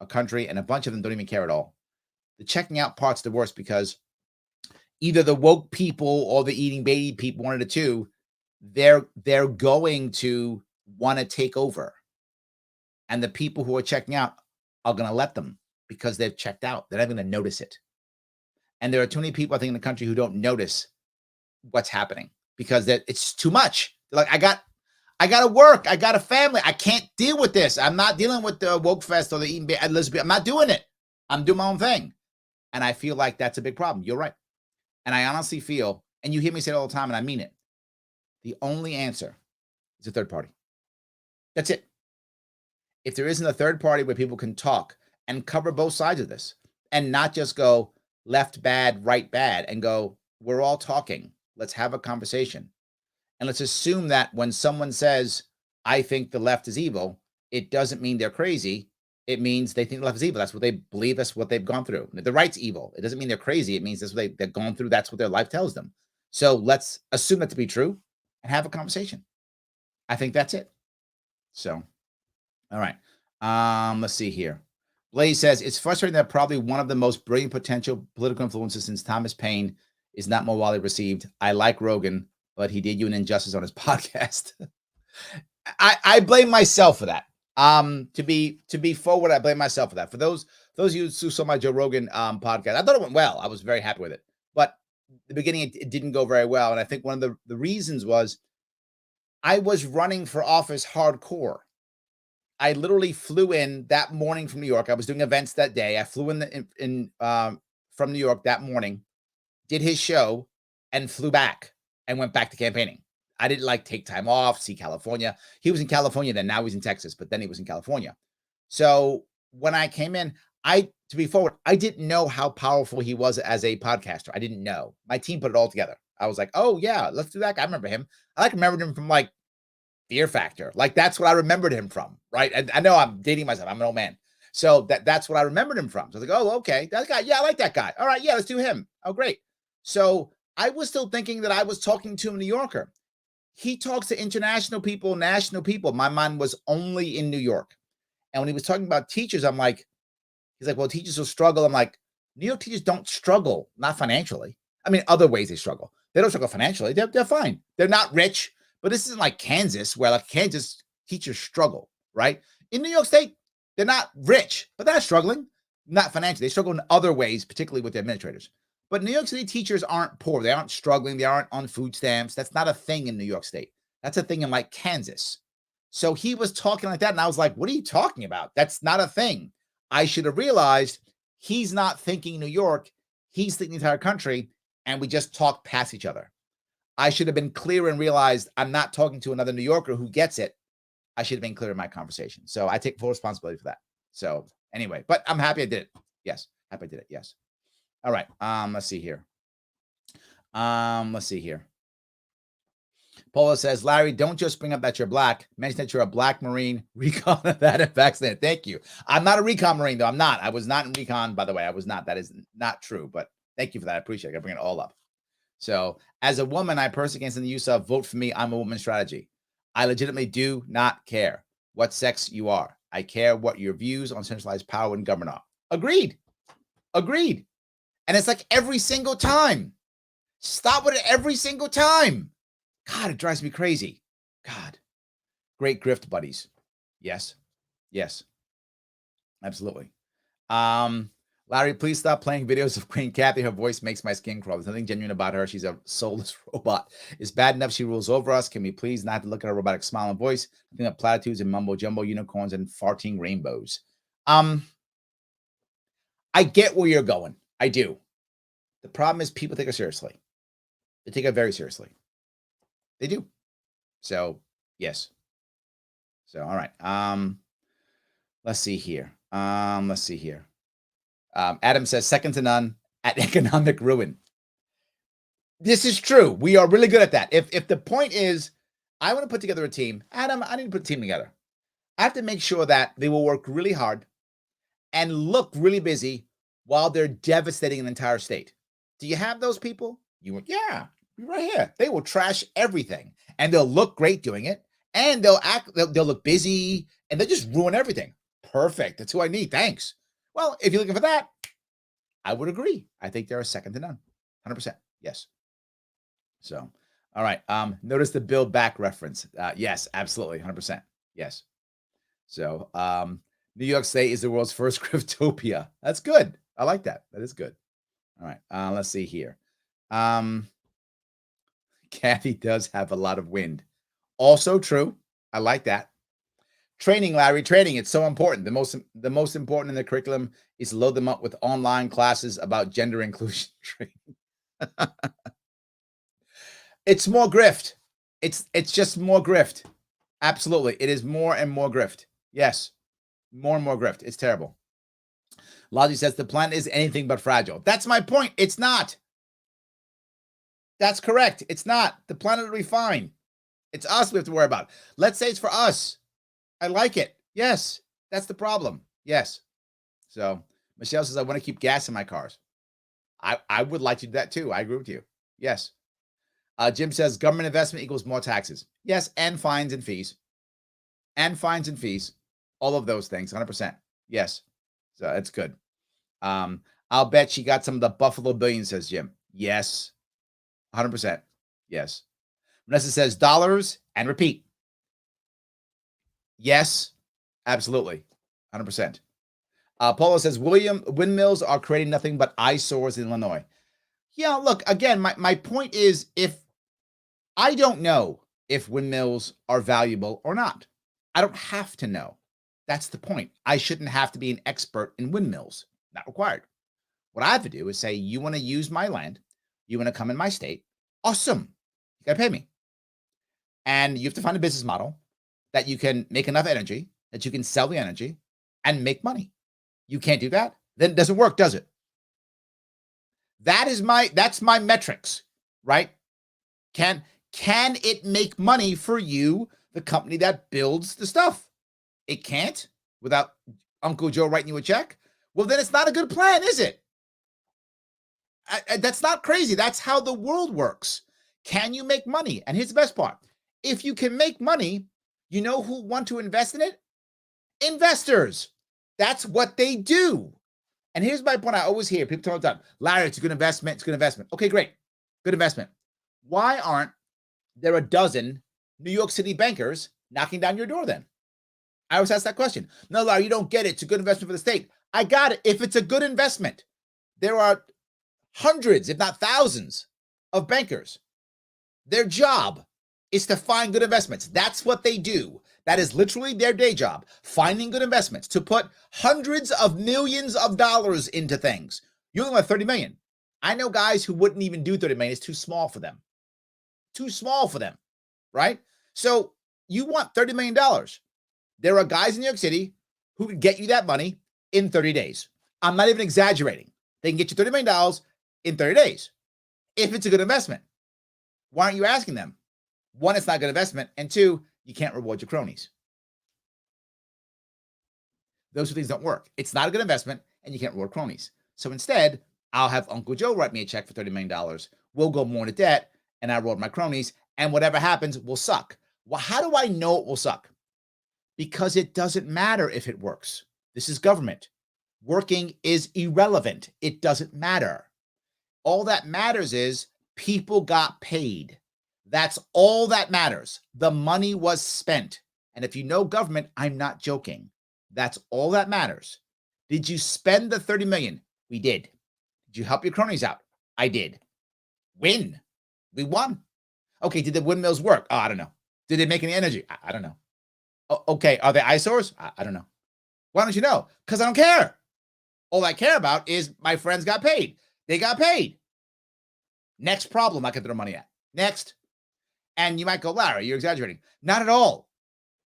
country, and a bunch of them don't even care at all. The checking out part's the worst because either the woke people or the eating baby people, one of the two, they're going to want to take over. And the people who are checking out are going to let them because they've checked out. They're not going to notice it. And there are too many people, I think, in the country who don't notice what's happening because it's too much. They're like, I got to work. I got a family. I can't deal with this. I'm not dealing with the woke fest or the eating lesbian. I'm not doing it. I'm doing my own thing. And I feel like that's a big problem. You're right. And I honestly feel, and you hear me say it all the time, and I mean it, the only answer is a third party. That's it. If there isn't a third party where people can talk and cover both sides of this and not just go left bad, right bad, and go, we're all talking. Let's have a conversation. And let's assume that when someone says, I think the left is evil, it doesn't mean they're crazy. It means they think the left is evil. That's what they believe. That's what they've gone through. The right's evil. It doesn't mean they're crazy. It means that's what they've gone through. That's what their life tells them. So let's assume that to be true and have a conversation. I think that's it. So, all right. Let's see here. Blaze says, it's frustrating that probably one of the most brilliant potential political influences since Thomas Paine is not more widely received. I like Rogan, but he did you an injustice on his podcast. I blame myself for that. To be forward, I blame myself for that. For those of you who saw my Joe Rogan podcast, I thought it went well. I was very happy with it. But the beginning, it didn't go very well. And I think one of the reasons was I was running for office hardcore. I literally flew in that morning from New York. I was doing events that day. I flew in from New York that morning, did his show, and flew back and went back to campaigning. I didn't take time off, see California. He was in California then. Now he's in Texas, but then he was in California. So when I came in, to be forward, I didn't know how powerful he was as a podcaster. I didn't know. My team put it all together. I was like, oh yeah, let's do that. I remember him. I remembered him from Fear Factor. That's what I remembered him from, right? And I know I'm dating myself. I'm an old man. So that's what I remembered him from. So I was like, oh, okay. That guy. Yeah, I like that guy. All right. Yeah, let's do him. Oh, great. So I was still thinking that I was talking to a New Yorker. He talks to international people, national people. My mind was only in New York. And when he was talking about teachers, he's like, well, teachers will struggle. I'm like, New York teachers don't struggle, not financially. I mean, other ways they struggle. They don't struggle financially. They're fine. They're not rich. But this isn't like Kansas, where Kansas teachers struggle, right? In New York State, they're not rich, but they're not struggling, not financially. They struggle in other ways, particularly with the administrators. But New York City teachers aren't poor. They aren't struggling. They aren't on food stamps. That's not a thing in New York State. That's a thing in Kansas. So he was talking like that, and I was like, what are you talking about? That's not a thing. I should have realized he's not thinking New York. He's thinking the entire country, and we just talk past each other. I should have been clear and realized I'm not talking to another New Yorker who gets it. I should have been clear in my conversation. So I take full responsibility for that. So anyway, but I'm happy I did it. Yes. Happy I did it. Yes. All right. Let's see here. Paula says, Larry, don't just bring up that you're black. Mention that you're a black Marine, recon that and vaccinated. Thank you. I'm not a recon Marine, though. I'm not. I was not in recon, by the way. I was not. That is not true. But thank you for that. I appreciate it. I bring it all up. So as a woman, I personally against the use of vote for me. I'm a woman strategy. I legitimately do not care what sex you are. I care what your views on centralized power and government are. Agreed. And it's every single time. Stop with it every single time. God, it drives me crazy. God. Great grift, buddies. Yes. Absolutely. Larry, please stop playing videos of Queen Kathy. Her voice makes my skin crawl. There's nothing genuine about her. She's a soulless robot. It's bad enough she rules over us. Can we please not have to look at her robotic smile and voice? I think of platitudes and mumbo jumbo, unicorns and farting rainbows. I get where you're going. I do. The problem is people take her seriously. They take her very seriously. They do. So, yes. So, all right. Let's see here. Adam says, second to none at economic ruin. This is true. We are really good at that. If the point is, I want to put together a team, Adam, I need to put a team together. I have to make sure that they will work really hard and look really busy while they're devastating an entire state. Do you have those people? Yeah, right here. They will trash everything, and they'll look great doing it, and they'll look busy, and they'll just ruin everything. Perfect. That's who I need. Thanks. Well, if you're looking for that, I would agree. I think they're a second to none. 100%. Yes. So, all right. Notice the Build Back reference. Yes, absolutely. 100%. Yes. So, New York State is the world's first Griftopia. That's good. I like that. That is good. All right. Let's see here. Kathy does have a lot of wind. Also true. I like that. Training, Larry, training. It's so important. The most important in the curriculum is load them up with online classes about gender inclusion training. It's more grift. It's just more grift. Absolutely. It is more and more grift. Yes. More and more grift. It's terrible. Logic says the planet is anything but fragile. That's my point. It's not. That's correct. It's not. The planet will be fine. It's us we have to worry about. Let's say it's for us. I like it. Yes. That's the problem. Yes. So Michelle says, I want to keep gas in my cars. I would like to do that too. I agree with you. Yes. Jim says government investment equals more taxes. Yes. And fines and fees. And fines and fees. All of those things. 100%. Yes. So it's good. I'll bet she got some of the Buffalo Billion, says Jim. Yes. 100%. Yes. Vanessa says dollars and repeat. Yes. Absolutely. 100%. Paulo says windmills are creating nothing but eyesores in Illinois. Yeah, look, again, my point is, if I don't know if windmills are valuable or not, I don't have to know. That's the point. I shouldn't have to be an expert in windmills. Not required. What I have to do is say, you want to use my land, you want to come in my state, awesome. You got to pay me. And you have to find a business model that you can make enough energy, that you can sell the energy and make money. You can't do that, then it doesn't work, does it? That's my metrics, right? Can it make money for you, the company that builds the stuff? It can't without Uncle Joe writing you a check. Well, then it's not a good plan, is it? That's not crazy. That's how the world works. Can you make money? And here's the best part. If you can make money, you know who want to invest in it? Investors. That's what they do. And here's my point. I always hear people talk about, Larry, it's a good investment. It's a good investment. Okay, great. Good investment. Why aren't there a dozen New York City bankers knocking down your door then? I always ask that question. No, Larry, you don't get it. It's a good investment for the state. I got it. If it's a good investment, there are hundreds, if not thousands, of bankers. Their job is to find good investments. That's what they do. That is literally their day job, finding good investments, to put hundreds of millions of dollars into things. You only want 30 million. I know guys who wouldn't even do 30 million. It's too small for them. Too small for them, right? So you want $30 million. There are guys in New York City who can get you that money in 30 days. I'm not even exaggerating. They can get you $30 million in 30 days. If it's a good investment, why aren't you asking them? One, it's not a good investment. And two, you can't reward your cronies. Those two things don't work. It's not a good investment, and you can't reward cronies. So instead, I'll have Uncle Joe write me a check for $30 million. We'll go more into debt, and I reward my cronies, and whatever happens will suck. Well, how do I know it will suck? Because it doesn't matter if it works. This is government. Working is irrelevant. It doesn't matter. All that matters is people got paid. That's all that matters. The money was spent. And if you know government, I'm not joking. That's all that matters. Did you spend the 30 million? We did. Did you help your cronies out? I did. Win. We won. Okay, did the windmills work? Oh, I don't know. Did they make any energy? I don't know. Okay, are they eyesores? I don't know. Why don't you know? Because I don't care. All I care about is my friends got paid. They got paid. Next problem I can throw money at. Next. And you might go, Larry, you're exaggerating. Not at all.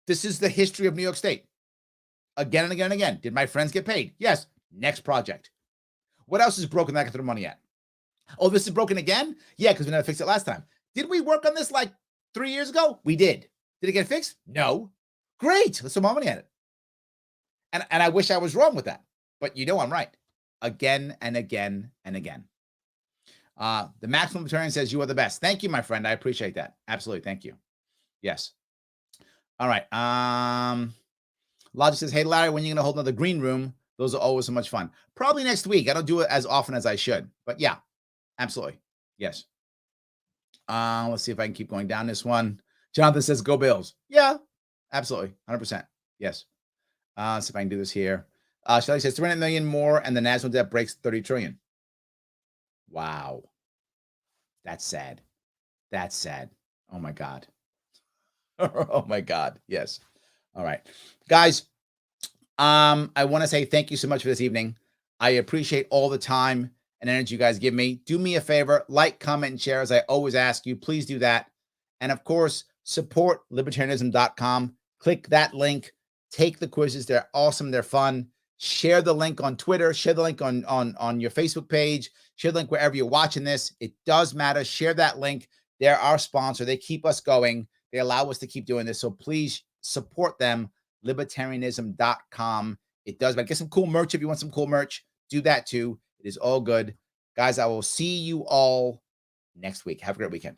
This is the history of New York State. Again and again and again. Did my friends get paid? Yes. Next project. What else is broken that I can throw money at? Oh, this is broken again? Yeah, because we never fixed it last time. Did we work on this like 3 years ago? We did. Did it get fixed? No. Great. Let's throw more money at it. And I wish I was wrong with that. But you know I'm right. Again and again and again. The maximum Libertarian says you are the best. Thank you, my friend. I appreciate that. Absolutely. Thank you. Yes. All right. Logic says, hey, Larry, when are you going to hold another green room? Those are always so much fun. Probably next week. I don't do it as often as I should. But yeah, absolutely. Yes. Let's see if I can keep going down this one. Jonathan says, go Bills. Yeah, absolutely. 100%. Yes. See if I can do this here. Shelly says 300 million more and the national debt breaks 30 trillion. Wow. That's sad. That's sad. Oh my God. Oh my God. Yes. All right. Guys, I want to say thank you so much for this evening. I appreciate all the time and energy you guys give me. Do me a favor, like, comment, and share, as I always ask you. Please do that. And of course, support libertarianism.com. Click that link. Take the quizzes. They're awesome. They're fun. Share the link on Twitter. Share the link on your Facebook page. Share the link wherever you're watching this. It does matter. Share that link. They're our sponsor. They keep us going. They allow us to keep doing this. So please support them, libertarianism.com. It does. But get some cool merch if you want some cool merch. Do that too. It is all good. Guys, I will see you all next week. Have a great weekend.